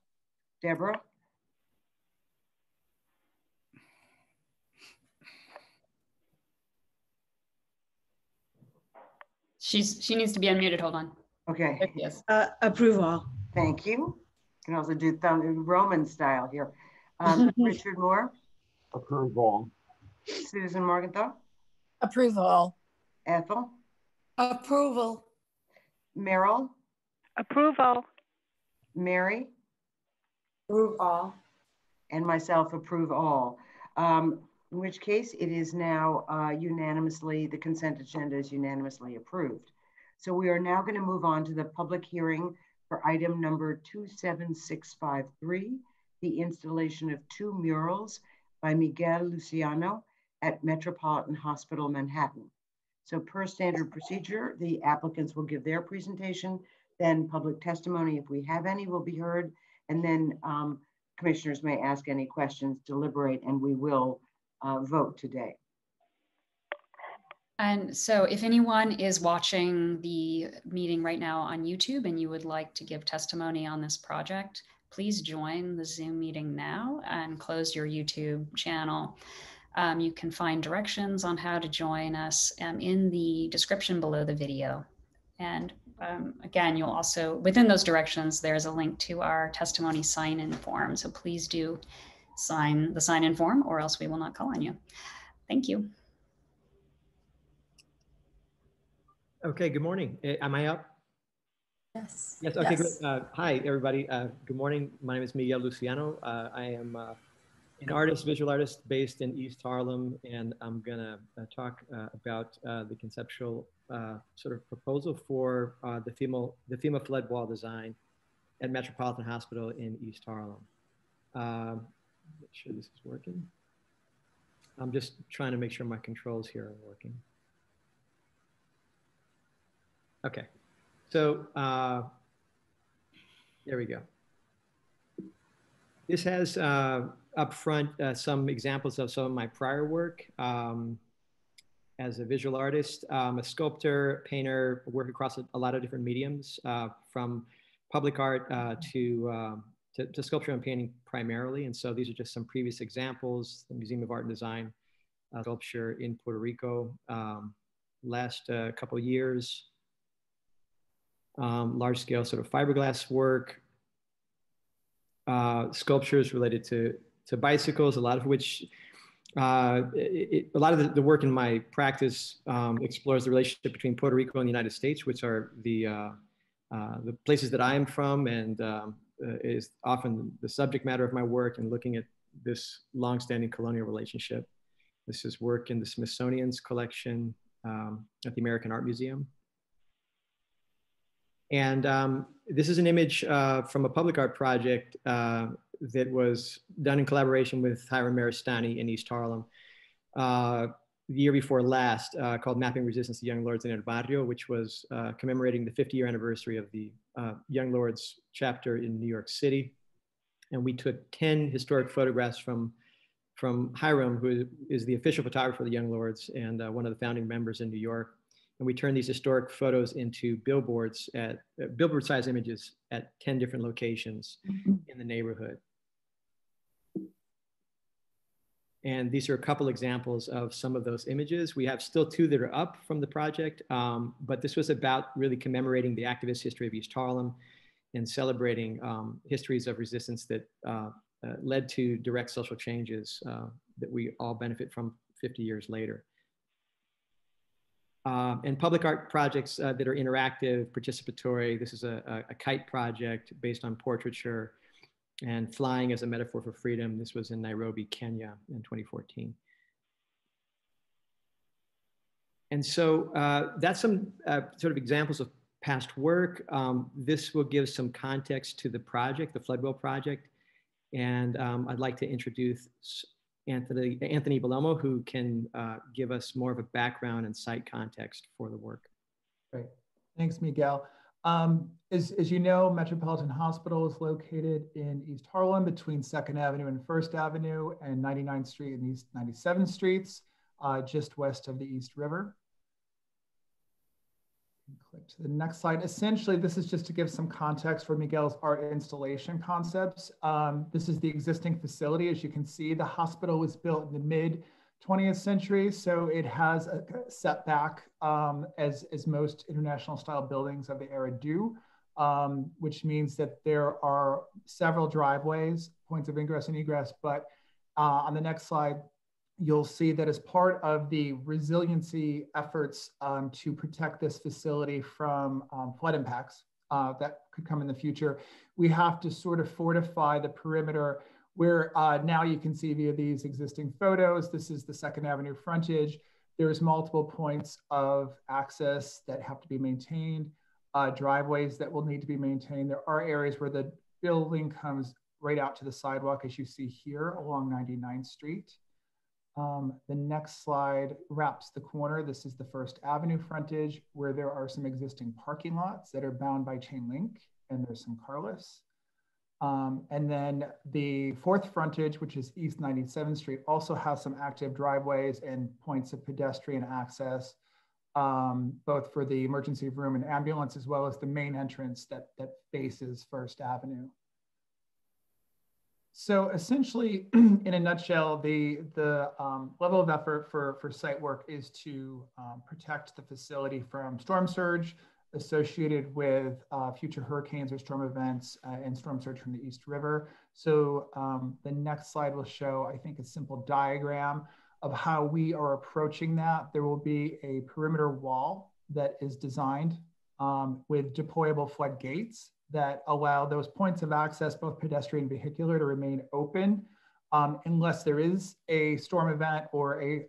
Deborah,
She needs to be unmuted. Hold on.
okay.
There she is.
Approve all.
Thank you. You can also do Roman style here. Richard Moore,
Approve all.
Susan Morgenthau,
Approve all.
Ethel,
Approval.
Merrill,
Approval.
Mary,
Approve all.
and myself approve all. In which case it is now unanimously, the consent agenda is unanimously approved. So we are now going to move on to the public hearing for item number 27653, the installation of 2 murals by Miguel Luciano at Metropolitan Hospital, Manhattan. So per standard procedure, the applicants will give their presentation, then public testimony, if we have any, will be heard, and then commissioners may ask any questions, deliberate, and we will vote today.
And so if anyone is watching the meeting right now on YouTube and you would like to give testimony on this project, please join the Zoom meeting now and close your YouTube channel. You can find directions on how to join us in the description below the video. And again, you'll also, within those directions, there's a link to our testimony sign-in form. So please do sign the sign-in form or else we will not call on you. Thank you.
Okay, good morning. Am I up?
Yes.
Yes, okay,
Yes.
great. Hi, everybody. Good morning. My name is Miguel Luciano. I am an artist, visual artist based in East Harlem, and I'm gonna talk about the conceptual sort of proposal for the FEMA flood wall design at Metropolitan Hospital in East Harlem. Make sure this is working. I'm just trying to make sure my controls here are working. Okay, so there we go. This has up front some examples of some of my prior work as a visual artist. I'm a sculptor, painter, work across a lot of different mediums, from public art to sculpture and painting primarily. And so these are just some previous examples: the Museum of Art and Design sculpture in Puerto Rico last couple of years. Large scale sort of fiberglass work, sculptures related to bicycles, a lot of which, a lot of the work in my practice explores the relationship between Puerto Rico and the United States, which are the places that I am from, and is often the subject matter of my work, and looking at this longstanding colonial relationship. This is work in the Smithsonian's collection at the American Art Museum. And this is an image from a public art project that was done in collaboration with Hiram Maristani in East Harlem the year before last, called Mapping Resistance to Young Lords in El Barrio, which was commemorating the 50-year anniversary of the Young Lords chapter in New York City. And we took 10 historic photographs from Hiram, who is the official photographer of the Young Lords and one of the founding members in New York. And we turned these historic photos into billboards, billboard-sized images at 10 different locations in the neighborhood. And these are a couple examples of some of those images. We have still 2 that are up from the project, but this was about really commemorating the activist history of East Harlem and celebrating histories of resistance that led to direct social changes that we all benefit from 50 years later. And public art projects that are interactive, participatory. This is a kite project based on portraiture and flying as a metaphor for freedom. This was in Nairobi, Kenya in 2014. And so that's some sort of examples of past work. This will give some context to the project, the Floodwell project. And I'd like to introduce Anthony Bellomo, who can give us more of a background and site context for the work.
Great, thanks, Miguel. As you know, Metropolitan Hospital is located in East Harlem between 2nd Avenue and 1st Avenue and 99th Street and East 97th Streets, just west of the East River. Click to the next slide. Essentially, this is just to give some context for Miguel's art installation concepts. This is the existing facility. As you can see, the hospital was built in the mid 20th century, so it has a setback as most international style buildings of the era do, which means that there are several driveways, points of ingress and egress, but on the next slide, you'll see that as part of the resiliency efforts to protect this facility from flood impacts that could come in the future, we have to sort of fortify the perimeter where now you can see via these existing photos, this is the 2nd Avenue frontage. There's multiple points of access that have to be maintained, driveways that will need to be maintained. There are areas where the building comes right out to the sidewalk, as you see here along 99th Street. The next slide wraps the corner. This is the 1st Avenue frontage where there are some existing parking lots that are bound by chain link, and there's some car lifts. And then the 4th frontage, which is East 97th Street, also has some active driveways and points of pedestrian access, both for the emergency room and ambulance, as well as the main entrance that faces 1st Avenue. So essentially, in a nutshell, the level of effort for site work is to protect the facility from storm surge associated with future hurricanes or storm events and storm surge from the East River. So the next slide will show, I think, a simple diagram of how we are approaching that. There will be a perimeter wall that is designed with deployable floodgates that allow those points of access, both pedestrian and vehicular, to remain open unless there is a storm event or a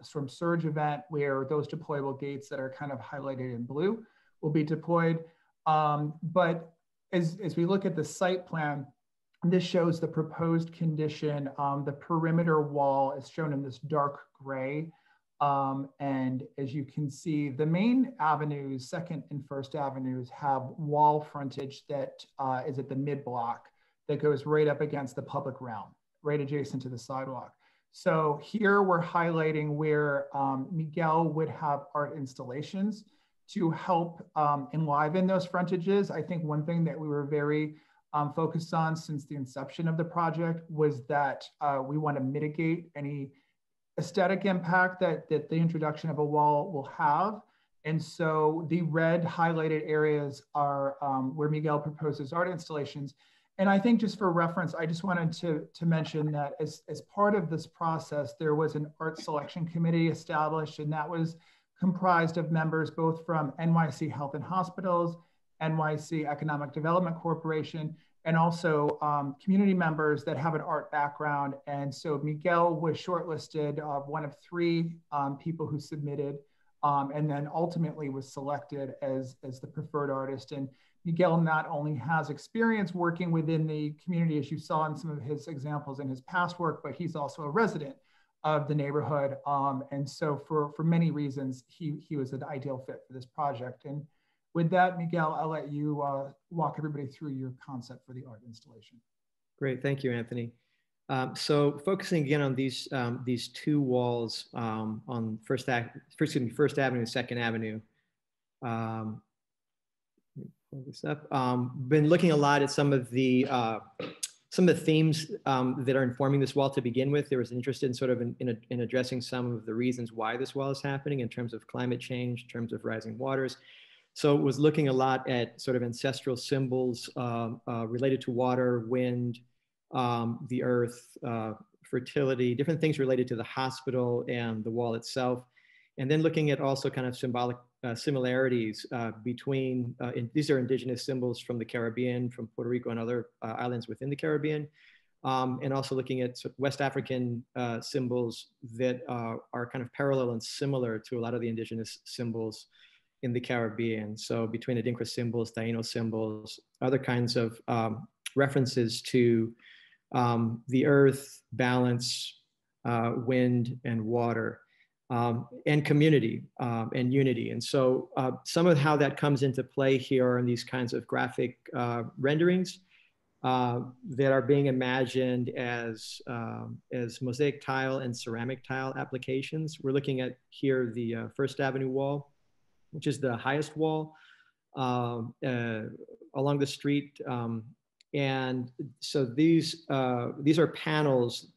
storm surge event where those deployable gates that are kind of highlighted in blue will be deployed. But as we look at the site plan, this shows the proposed condition. The perimeter wall is shown in this dark gray. And as you can see, the main avenues, 2nd and 1st Avenues, have wall frontage that is at the mid block that goes right up against the public realm, right adjacent to the sidewalk. So here we're highlighting where Miguel would have art installations to help enliven those frontages. I think one thing that we were very focused on since the inception of the project was that we want to mitigate any aesthetic impact that the introduction of a wall will have. And so the red highlighted areas are where Miguel proposes art installations. And I think just for reference, I just wanted to mention that as part of this process, there was an art selection committee established, and that was comprised of members both from NYC Health and Hospitals, NYC Economic Development Corporation, and also community members that have an art background. And so Miguel was shortlisted of one of 3 people who submitted, and then ultimately was selected as the preferred artist. And Miguel not only has experience working within the community, as you saw in some of his examples in his past work, but he's also a resident of the neighborhood. And so for many reasons, he was an ideal fit for this project. And with that, Miguel, I'll let you walk everybody through your concept for the art installation.
Great, thank you, Anthony. So focusing again on these 2 walls on First Avenue, 2nd Avenue. Let me pull this up. Been looking a lot at some of the themes that are informing this wall to begin with. There was interest in sort of in addressing some of the reasons why this wall is happening in terms of climate change, in terms of rising waters. So it was looking a lot at sort of ancestral symbols related to water, wind, the earth, fertility, different things related to the hospital and the wall itself. And then looking at also kind of symbolic similarities between, these are indigenous symbols from the Caribbean, from Puerto Rico and other islands within the Caribbean. And also looking at West African symbols that are kind of parallel and similar to a lot of the indigenous symbols in the Caribbean. So between Adinkra symbols, Taino symbols, other kinds of references to the earth, balance, wind, and water, and community and unity. And so some of how that comes into play here are in these kinds of graphic renderings that are being imagined as mosaic tile and ceramic tile applications. We're looking at here the First Avenue wall. which is the highest wall along the street. And so these are panels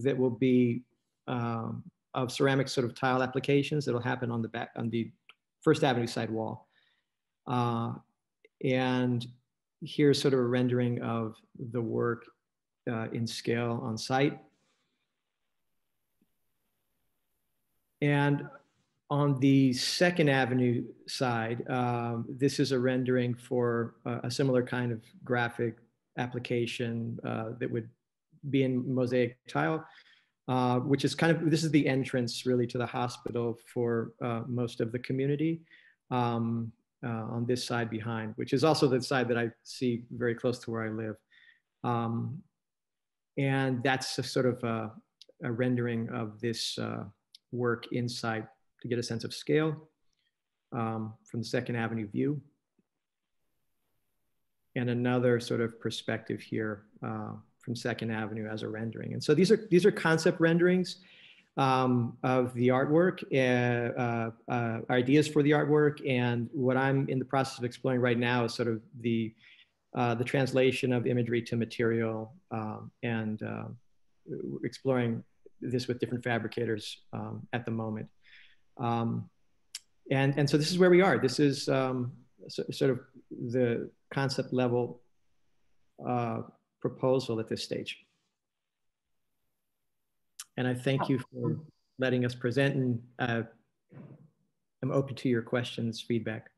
that will be of ceramic sort of tile applications that'll happen on the First Avenue side wall. And here's sort of a rendering of the work in scale on site. And on the Second Avenue side, this is a rendering for a similar kind of graphic application that would be in mosaic tile, which is kind of, this is the entrance really to the hospital for most of the community on this side behind, which is also the side that I see very close to where I live. And that's a sort of a rendering of this work inside to get a sense of scale from the Second Avenue view. And another sort of perspective here from Second Avenue as a rendering. And so these are concept renderings of the artwork, ideas for the artwork. And what I'm in the process of exploring right now is sort of the translation of imagery to material and exploring this with different fabricators at the moment. And so this is where we are. This is sort of the concept level proposal at this stage. And I thank you for letting us present, and I'm open to your questions, feedback.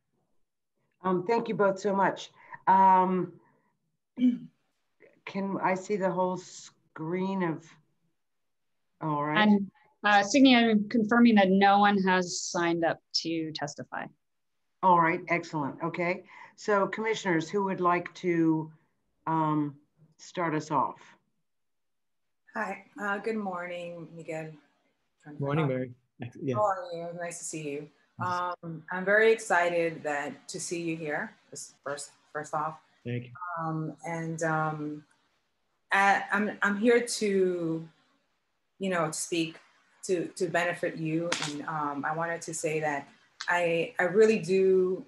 Thank you both so much. Can I see the whole screen of, all right.
And Signy, I'm confirming that no one has signed up to testify.
All right, excellent, okay. So commissioners, who would like to start us off?
Hi, good morning, Miguel.
Good morning, Mary. Yeah.
How are you? Nice to see you. I'm very excited to see you here. First off.
Thank you.
I'm here to, speak to benefit you, and I wanted to say that I really do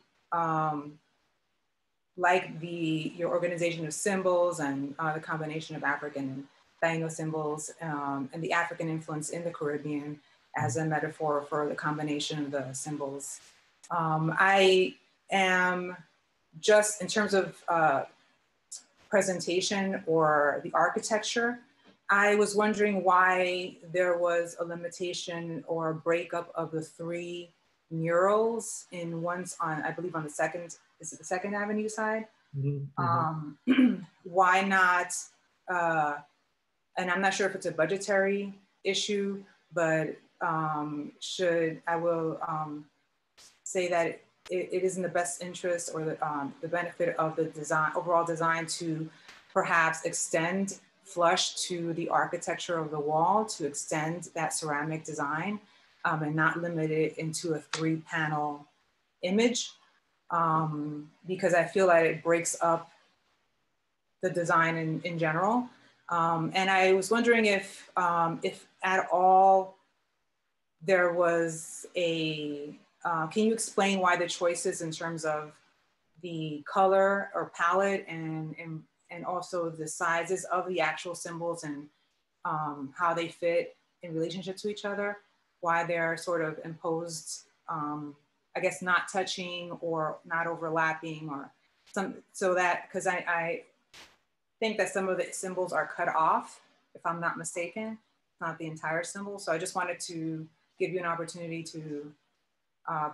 like your organization of symbols and the combination of African and Taino symbols and the African influence in the Caribbean as a metaphor for the combination of the symbols. I am just, in terms of presentation or the architecture, I was wondering why there was a limitation or a breakup of the 3 murals in one's on, I believe on the second, is it the Second Avenue side? Mm-hmm. Why not, and I'm not sure if it's a budgetary issue, but I will say that it is in the best interest or the benefit of the design, overall design, to perhaps extend flush to the architecture of the wall, to extend that ceramic design and not limit it into a 3-panel image, because I feel like it breaks up the design in general. And I was wondering if at all there was a, can you explain why the choices in terms of the color or palette and also the sizes of the actual symbols and how they fit in relationship to each other, why they're sort of imposed, I guess, not touching or not overlapping or some, so that, because I think that some of the symbols are cut off, if I'm not mistaken, not the entire symbol. So I just wanted to give you an opportunity to, I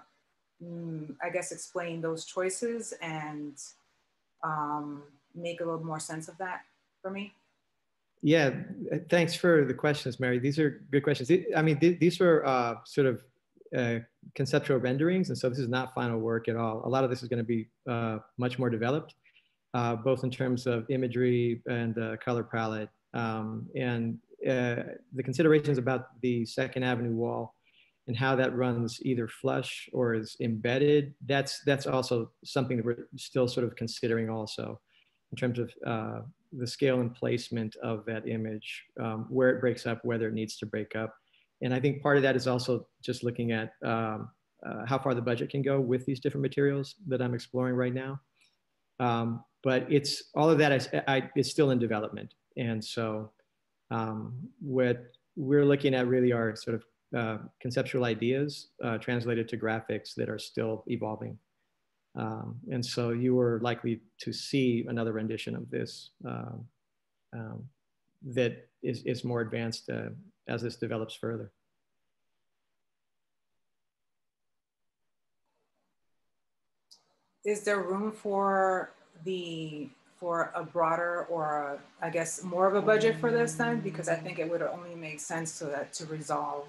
guess, explain those choices and make a little more sense of that for me.
Yeah, thanks for the questions, Mary. These are good questions. I mean, these were sort of conceptual renderings, and so this is not final work at all. A lot of this is going to be much more developed, both in terms of imagery and color palette. And the considerations about the Second Avenue wall and how that runs either flush or is embedded, that's also something that we're still sort of considering also, in terms of the scale and placement of that image, where it breaks up, whether it needs to break up. And I think part of that is also just looking at how far the budget can go with these different materials that I'm exploring right now. But it's all of that is still in development. And so what we're looking at really are sort of conceptual ideas translated to graphics that are still evolving. And so you are likely to see another rendition of this that is more advanced as this develops further.
Is there room for a broader or I guess more of a budget for this then? Because I think it would only make sense to resolve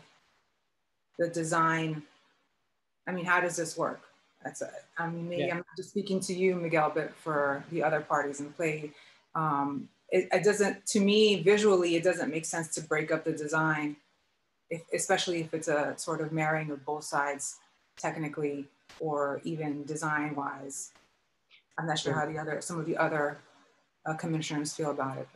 the design. I mean, how does this work? I mean, maybe I'm not just speaking to you, Miguel, but for the other parties in play. It doesn't, to me, visually, it doesn't make sense to break up the design, especially if it's a sort of marrying of both sides technically or even design-wise. I'm not sure how some of the other commissioners feel about it.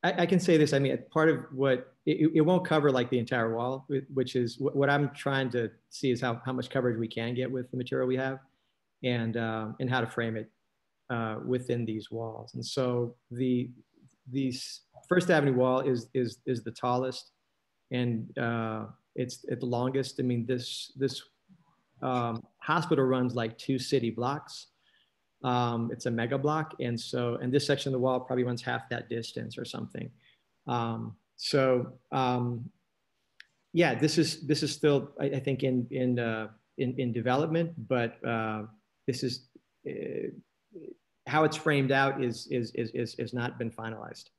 I can say this. I mean, part of what it won't cover like the entire wall, which is what I'm trying to see is how much coverage we can get with the material we have, and how to frame it within these walls. And so the First Avenue wall is the tallest, and it's the longest. I mean, this hospital runs like 2 city blocks. It's a mega block, and this section of the wall probably runs half that distance or something. Yeah, this is still I think in development, but this is how it's framed out is not been finalized.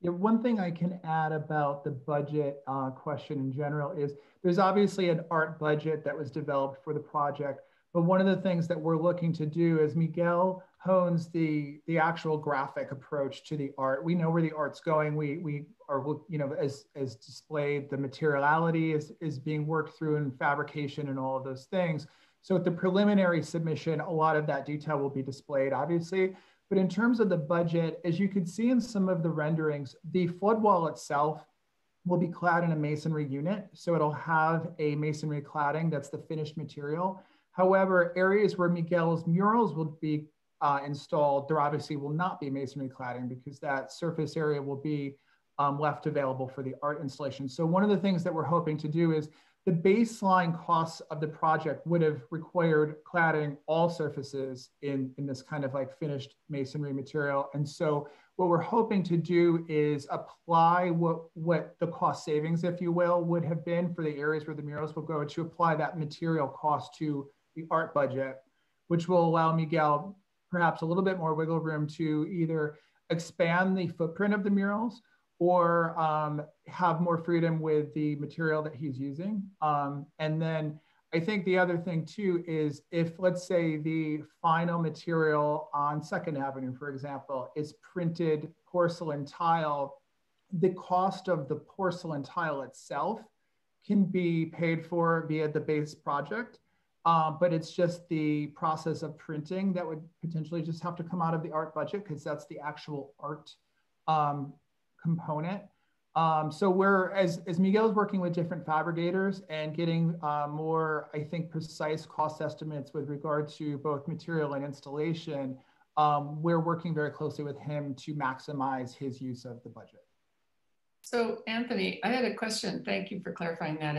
Yeah, one thing I can add about the budget question in general is there's obviously an art budget that was developed for the project. But one of the things that we're looking to do is Miguel hones the actual graphic approach to the art. We know where the art's going. We are, you know, as displayed, the materiality is being worked through in fabrication and all of those things. So at the preliminary submission, a lot of that detail will be displayed, obviously. But in terms of the budget, as you could see in some of the renderings, the flood wall itself will be clad in a masonry unit. So it'll have a masonry cladding that's the finished material. However, areas where Miguel's murals will be installed, there obviously will not be masonry cladding because that surface area will be left available for the art installation. So one of the things that we're hoping to do is the baseline costs of the project would have required cladding all surfaces in this kind of like finished masonry material. And so what we're hoping to do is apply what the cost savings, if you will, would have been for the areas where the murals will go, to apply that material cost to the art budget, which will allow Miguel perhaps a little bit more wiggle room to either expand the footprint of the murals or have more freedom with the material that he's using. And then I think the other thing too is if, let's say, the final material on 2nd Avenue, for example, is printed porcelain tile, the cost of the porcelain tile itself can be paid for via the base project. But it's just the process of printing that would potentially just have to come out of the art budget because that's the actual art component. So we're, as Miguel's working with different fabricators and getting more, I think, precise cost estimates with regard to both material and installation, we're working very closely with him to maximize his use of the budget.
So Anthony, I had a question. Thank you for clarifying that.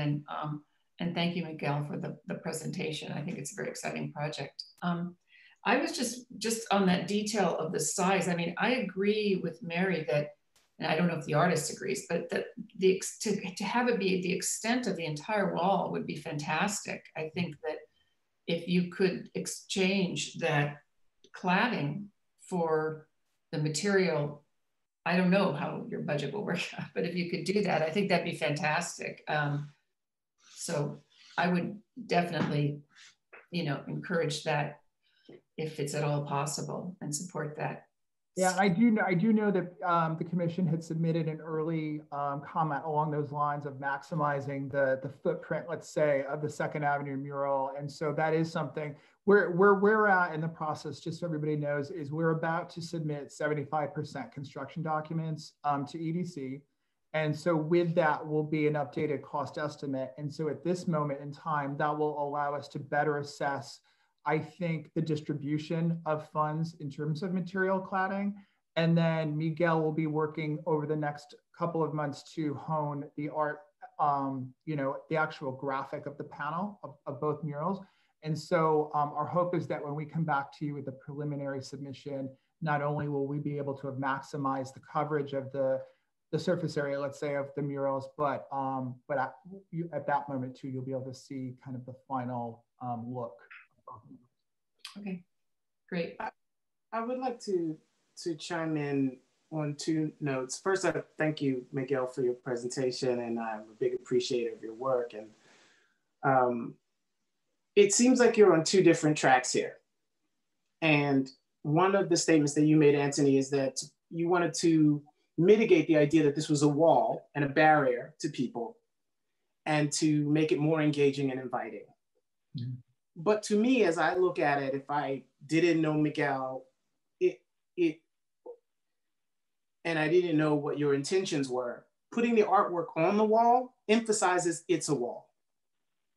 And thank you, Miguel, for the presentation. I think it's a very exciting project. I was just on that detail of the size. I mean, I agree with Mary that, and I don't know if the artist agrees, but that to have it be the extent of the entire wall would be fantastic. I think that if you could exchange that cladding for the material, I don't know how your budget will work out, but if you could do that, I think that'd be fantastic. So I would definitely, you know, encourage that if it's at all possible and support that.
Yeah, I do know that the commission had submitted an early comment along those lines of maximizing the footprint, let's say, of the 2nd Avenue mural. And so that is something where we're at in the process, just so everybody knows, is we're about to submit 75% construction documents to EDC. And so with that will be an updated cost estimate. And so at this moment in time, that will allow us to better assess, I think, the distribution of funds in terms of material cladding. And then Miguel will be working over the next couple of months to hone the art, the actual graphic of the panel of both murals. And so our hope is that when we come back to you with the preliminary submission, not only will we be able to have maximized the coverage of the surface area, let's say, of the murals, but at that moment too, you'll be able to see kind of the final look.
Okay, great.
I would like to chime in on two notes. First, I thank you, Miguel, for your presentation, and I'm a big appreciator of your work. And it seems like you're on two different tracks here. And one of the statements that you made, Anthony, is that you wanted to mitigate the idea that this was a wall and a barrier to people and to make it more engaging and inviting. Mm-hmm. But to me, as I look at it, if I didn't know Miguel, and I didn't know what your intentions were, putting the artwork on the wall emphasizes it's a wall.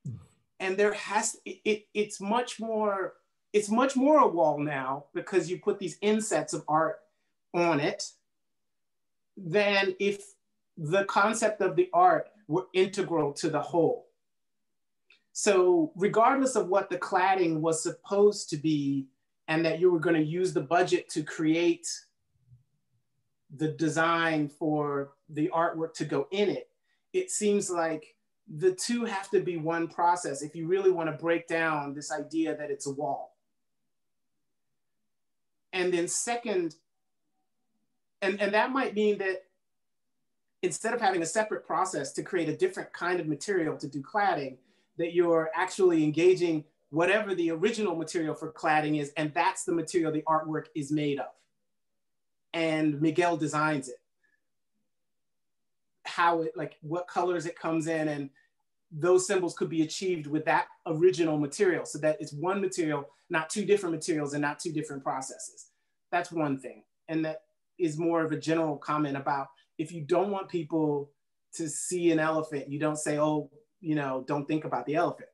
Mm-hmm. And there has, it's much more a wall now because you put these insets of art on it than if the concept of the art were integral to the whole. So regardless of what the cladding was supposed to be and that you were going to use the budget to create the design for the artwork to go in it, it seems like the two have to be one process if you really want to break down this idea that it's a wall. And then second, and that might mean that instead of having a separate process to create a different kind of material to do cladding, that you're actually engaging whatever the original material for cladding is, and that's the material the artwork is made of. And Miguel designs it. How it, like what colors it comes in, and those symbols could be achieved with that original material so that it's one material, not two different materials and not two different processes. That's one thing. And that is more of a general comment about if you don't want people to see an elephant, you don't say, oh, don't think about the elephant.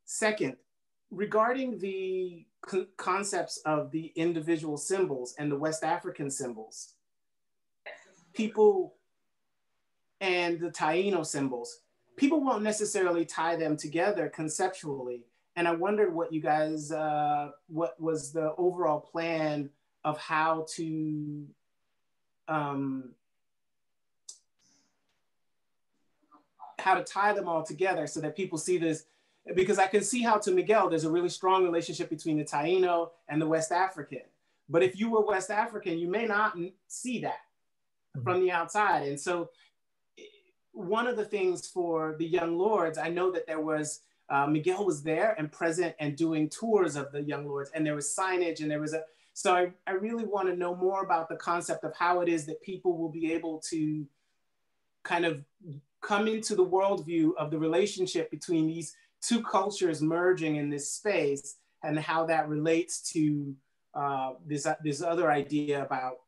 Second, regarding the concepts of the individual symbols and the West African symbols, people and the Taino symbols, people won't necessarily tie them together conceptually. And I wondered what you guys, what was the overall plan of how to tie them all together so that people see this, because I can see how to Miguel, there's a really strong relationship between the Taino and the West African. But if you were West African, you may not see that from the outside. And so one of the things for the Young Lords, I know that there was, Miguel was there and present and doing tours of the Young Lords, and there was signage and there was so I really want to know more about the concept of how it is that people will be able to kind of come into the worldview of the relationship between these two cultures merging in this space, and how that relates to this other idea about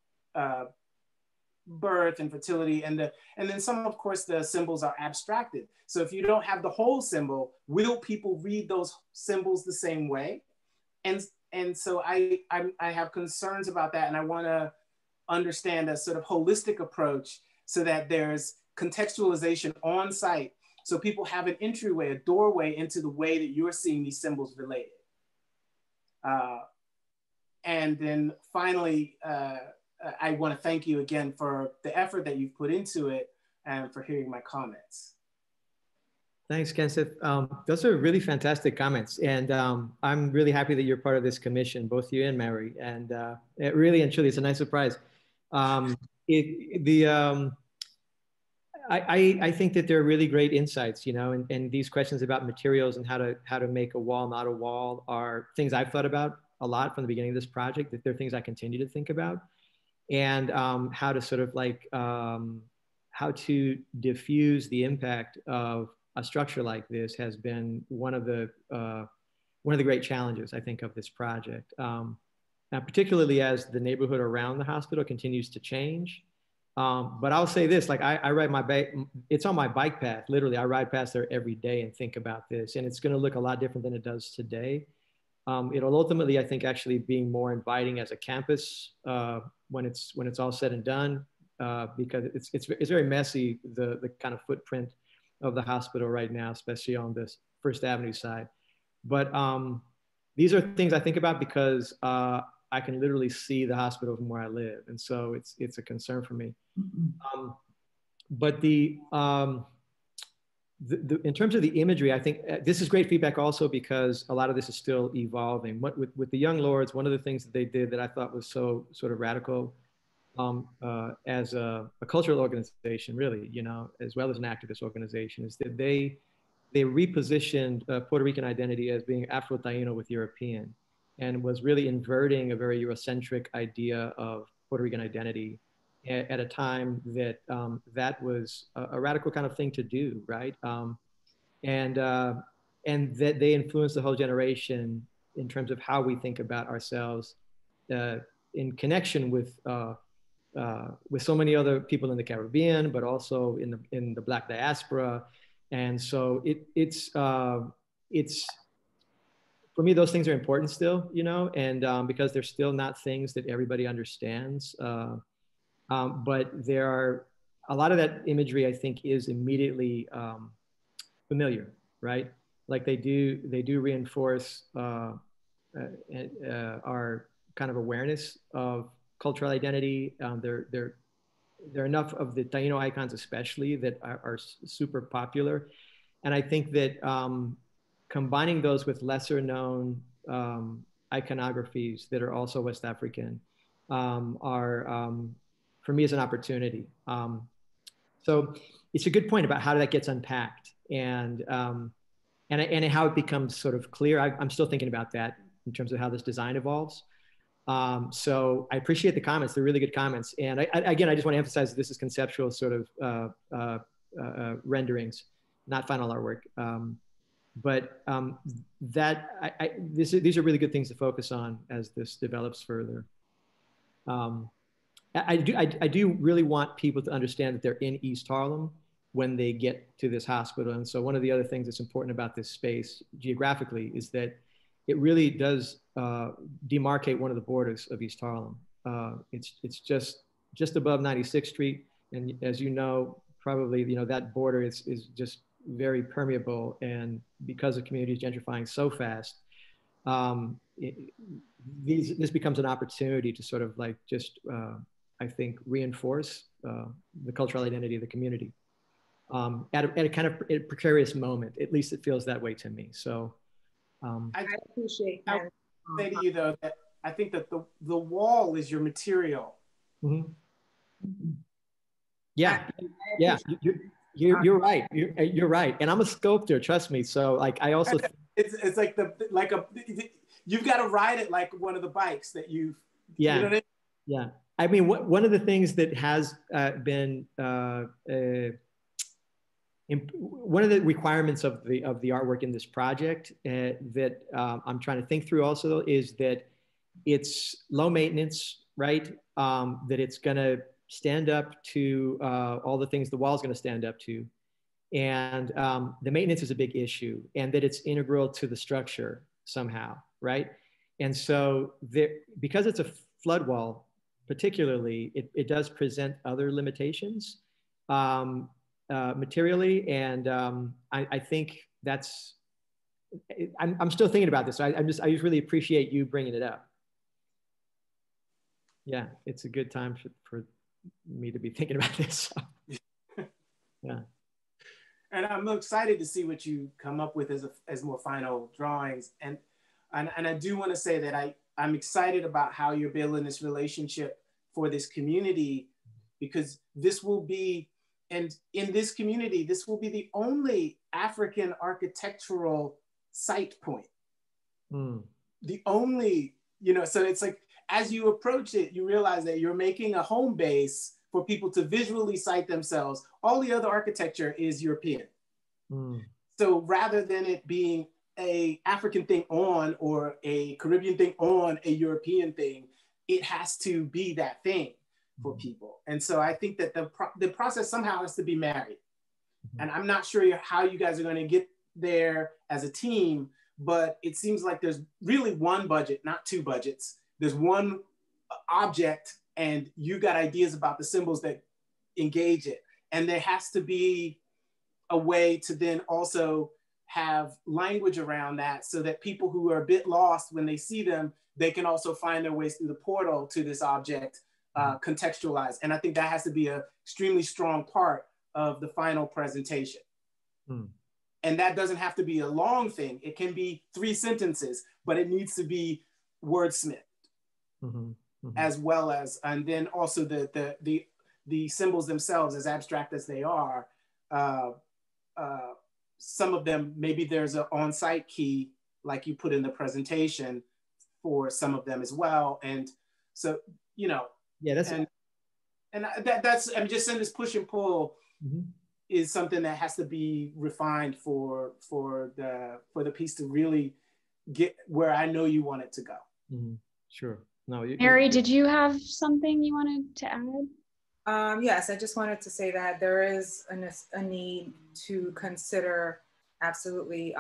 birth and fertility, and then some, of course, the symbols are abstracted. So if you don't have the whole symbol, will people read those symbols the same way? And so I have concerns about that, and I want to understand a sort of holistic approach so that there's contextualization on site, so people have an entryway, a doorway into the way that you're seeing these symbols related. And then finally, I want to thank you again for the effort that you've put into it and for hearing my comments.
Thanks, Kenseth. Those are really fantastic comments. And I'm really happy that you're part of this commission, both you and Mary. And it really and truly, it's a nice surprise. I think that there are really great insights, and these questions about materials and how to make a wall, not a wall, are things I've thought about a lot from the beginning of this project. That they're things I continue to think about, and how to sort of how to diffuse the impact of a structure like this has been one of the great challenges, I think, of this project. Now, particularly as the neighborhood around the hospital continues to change, But I'll say this, like I ride my bike, it's on my bike path. Literally, I ride past there every day and think about this. And it's going to look a lot different than it does today. It'll ultimately, I think, actually being more inviting as a campus when it's all said and done, because it's very messy, the kind of footprint of the hospital right now, especially on this First Avenue side. But these are things I think about because I can literally see the hospital from where I live. And so it's a concern for me. But in terms of the imagery, I think this is great feedback also because a lot of this is still evolving. With the Young Lords, one of the things that they did that I thought was so sort of radical as a cultural organization, really, you know, as well as an activist organization, is that they repositioned Puerto Rican identity as being Afro-Taino with European, and was really inverting a very Eurocentric idea of Puerto Rican identity at a time that that was a radical kind of thing to do, right? And that they influenced the whole generation in terms of how we think about ourselves in connection with so many other people in the Caribbean, but also in the Black diaspora. And so it's for me, those things are important still, you know, and because they're still not things that everybody understands. But there are a lot of that imagery, I think, is immediately familiar, right? Like they do reinforce our kind of awareness of cultural identity. There are enough of the Taino icons, especially, that are super popular, and I think that combining those with lesser known iconographies that are also West African are, for me, is an opportunity. So it's a good point about how that gets unpacked and how it becomes sort of clear. I'm still thinking about that in terms of how this design evolves. So I appreciate the comments. They're really good comments. And again, I just want to emphasize that this is conceptual sort of renderings, not final artwork. But these are really good things to focus on as this develops further. I do really want people to understand that they're in East Harlem when they get to this hospital. And so one of the other things that's important about this space geographically is that it really does demarcate one of the borders of East Harlem. It's just above 96th Street. And as you know, probably, you know, that border is just very permeable. And because the community is gentrifying so fast, this becomes an opportunity to sort of like just, I think, reinforce the cultural identity of the community at a kind of precarious moment. At least it feels that way to me. So
I appreciate that.
I would say to you though that I think that the wall is your material.
Mm-hmm. Yeah, yeah, you're right. You're right, and I'm a sculptor. Trust me. So like, I also
it's like you've got to ride it like one of the bikes that you've.
Yeah.
You know what I mean?
Yeah. I mean, one of the things that has been one of the requirements of the artwork in this project that I'm trying to think through also is that it's low maintenance, right? That it's going to stand up to all the things the wall's going to stand up to. And the maintenance is a big issue, and that it's integral to the structure somehow, right? And so because it's a flood wall, particularly, it does present other limitations materially. And I think that's, I'm still thinking about this. So I just really appreciate you bringing it up. Yeah, it's a good time for me to be thinking about this. So. Yeah.
And I'm excited to see what you come up with as more final drawings. And I do want to say that I'm excited about how you're building this relationship for this community, because this will be, and in this community, this will be the only African architectural site point.
Mm.
The only, you know, so it's like, as you approach it, you realize that you're making a home base for people to visually site themselves. All the other architecture is European.
Mm.
So rather than it being a African thing on or a Caribbean thing on a European thing, it has to be that thing. for people. And so I think that the process somehow has to be married. And I'm not sure how you guys are going to get there as a team, but it seems like there's really one budget, not two budgets. There's one object, and you got ideas about the symbols that engage it. And there has to be a way to then also have language around that so that people who are a bit lost when they see them, they can also find their ways through the portal to this object, contextualized. And I think that has to be an extremely strong part of the final presentation. And that doesn't have to be a long thing. It can be 3 sentences, but it needs to be wordsmithed as well as, and then also the symbols themselves, as abstract as they are, some of them, maybe there's an on-site key, like you put in the presentation for some of them as well. And so, you know, yeah, that's, that's, I'm just saying this push and pull is something that has to be refined for the piece to really get where I know you want it to go.
Sure. No,
Mary, did you have something you wanted to add?
Yes, I just wanted to say that there is a need to consider absolutely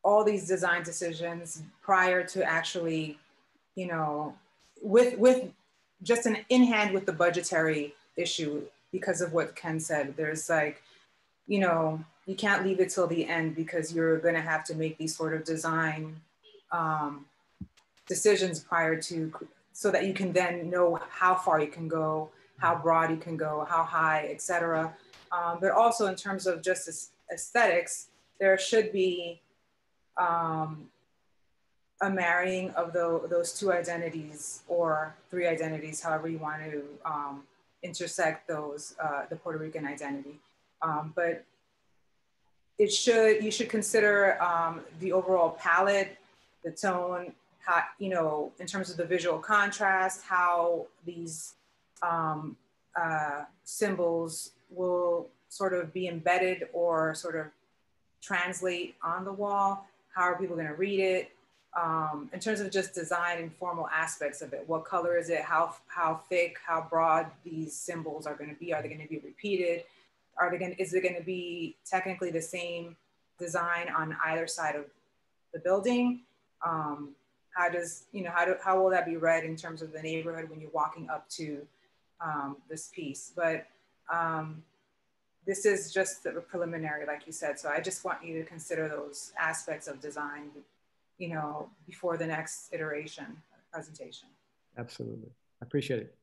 all these design decisions prior to actually, you know, with just in hand with the budgetary issue, because of what Ken said. There's like, you know, you can't leave it till the end because you're going to have to make these sort of design decisions prior to, so that you can then know how far you can go, how broad you can go, how high, etc. But also in terms of just aesthetics, there should be a marrying of those 2 identities or 3 identities, however you want to intersect those, the Puerto Rican identity. But you should consider the overall palette, the tone, how, you know, in terms of the visual contrast, how these symbols will sort of be embedded or sort of translate on the wall. How are people going to read it? In terms of just design and formal aspects of it, what color is it? How thick, how broad these symbols are going to be? Are they going to be repeated? Is it going to be technically the same design on either side of the building? How will that be read in terms of the neighborhood when you're walking up to this piece? But this is just the preliminary, like you said. So I just want you to consider those aspects of design, you know, before the next iteration presentation.
Absolutely. I appreciate it.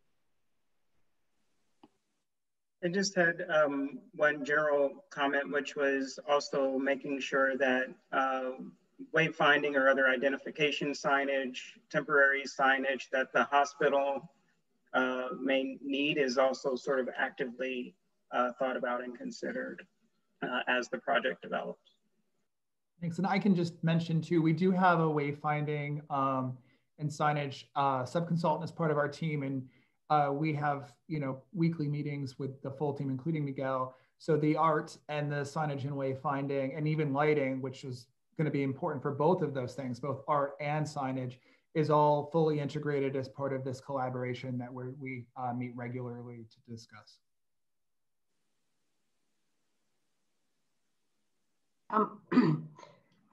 I just had one general comment, which was also making sure that wayfinding or other identification signage, temporary signage that the hospital may need is also sort of actively thought about and considered as the project develops.
Thanks, and I can just mention too, we do have a wayfinding and signage sub-consultant as part of our team, and we have, you know, weekly meetings with the full team, including Miguel. So the art and the signage and wayfinding and even lighting, which is going to be important for both of those things, both art and signage, is all fully integrated as part of this collaboration that we meet regularly to discuss.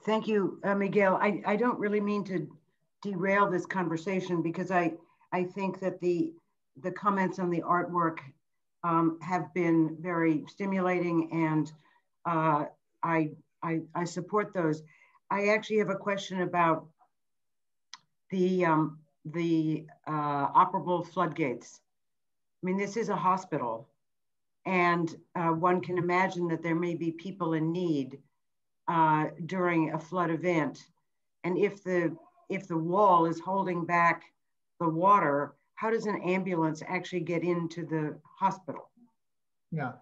Thank you, Miguel. I don't really mean to derail this conversation because I think that the comments on the artwork have been very stimulating, and I support those. I actually have a question about the operable floodgates. I mean, this is a hospital, and one can imagine that there may be people in need during a flood event. And if the wall is holding back the water, how does an ambulance actually get into the hospital?
Yeah,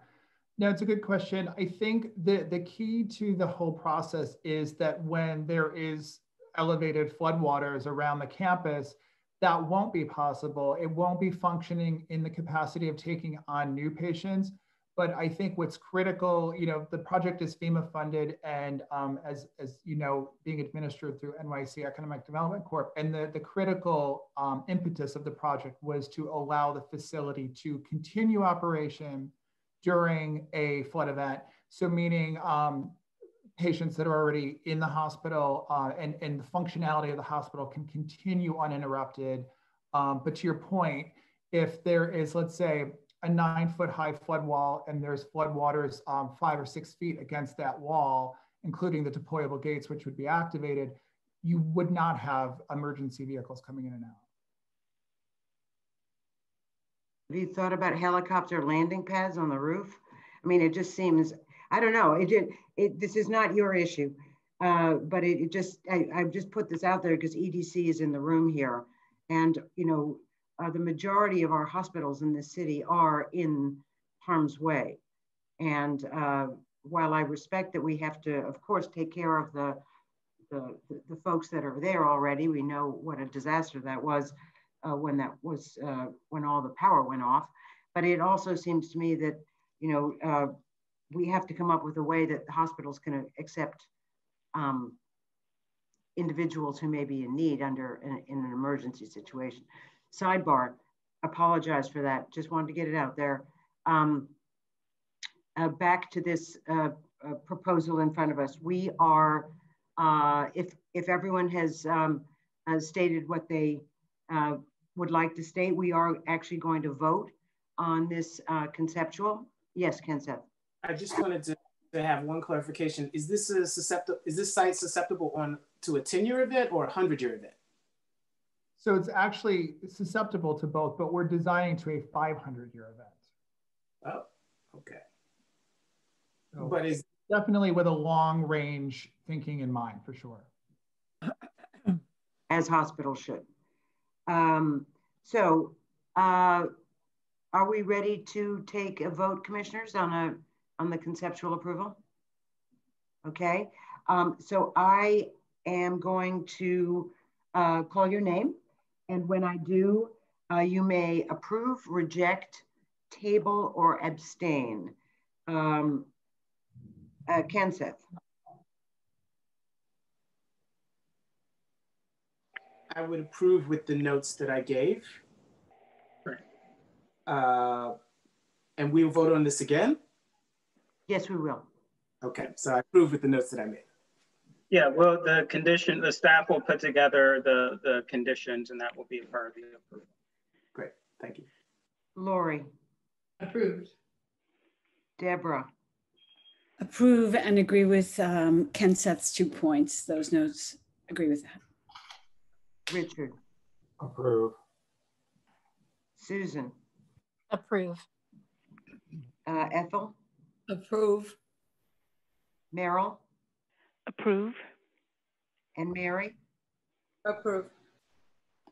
no, it's a good question. I think the key to the whole process is that when there is elevated floodwaters around the campus, that won't be possible. It won't be functioning in the capacity of taking on new patients, But I think what's critical, you know, the project is FEMA funded, and as you know, being administered through NYC Economic Development Corp. And the critical impetus of the project was to allow the facility to continue operation during a flood event. So meaning patients that are already in the hospital and the functionality of the hospital can continue uninterrupted. But to your point, if there is, let's say, a 9-foot high flood wall and there's flood waters 5 or 6 feet against that wall, including the deployable gates, which would be activated, you would not have emergency vehicles coming in and out.
Have you thought about helicopter landing pads on the roof? I mean, it just seems, I don't know, this is not your issue, but I've just put this out there because EDC is in the room here. And, you know, the majority of our hospitals in this city are in harm's way. And while I respect that we have to, of course, take care of the folks that are there already, we know what a disaster that was when all the power went off. But it also seems to me that, you know, we have to come up with a way that the hospitals can accept individuals who may be in need in an emergency situation. Sidebar, apologize for that. Just wanted to get it out there. Back to this proposal in front of us. We are, if everyone has stated what they would like to state, we are actually going to vote on this conceptual. Yes, Kenseth.
I just wanted to have one clarification. Is this site susceptible to a 10-year event or a 100-year event?
So it's actually susceptible to both, but we're designing to a 500-year event.
Oh, okay.
So
but is
definitely with a long range thinking in mind, for sure.
As hospitals should. Are we ready to take a vote, commissioners, on the conceptual approval? Okay. So I am going to call your name. And when I do, you may approve, reject, table, or abstain. Kenseth.
I would approve with the notes that I gave. And we'll vote on this again?
Yes, we will.
Okay, so I approve with the notes that I made.
Yeah, well, the staff will put together the conditions and that will be a part of the approval.
Great, thank you.
Lori.
Approved.
Deborah.
Approve and agree with Kenseth's 2 points. Those notes, agree with that.
Richard.
Approve.
Susan.
Approve.
Ethel.
Approve.
Meryl.
Approve.
And Mary.
Approve.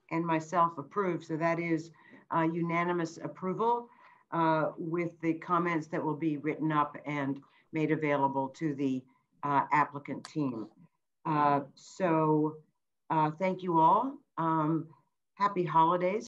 And myself approve. So that is unanimous approval with the comments that will be written up and made available to the applicant team. Thank you all. Happy holidays.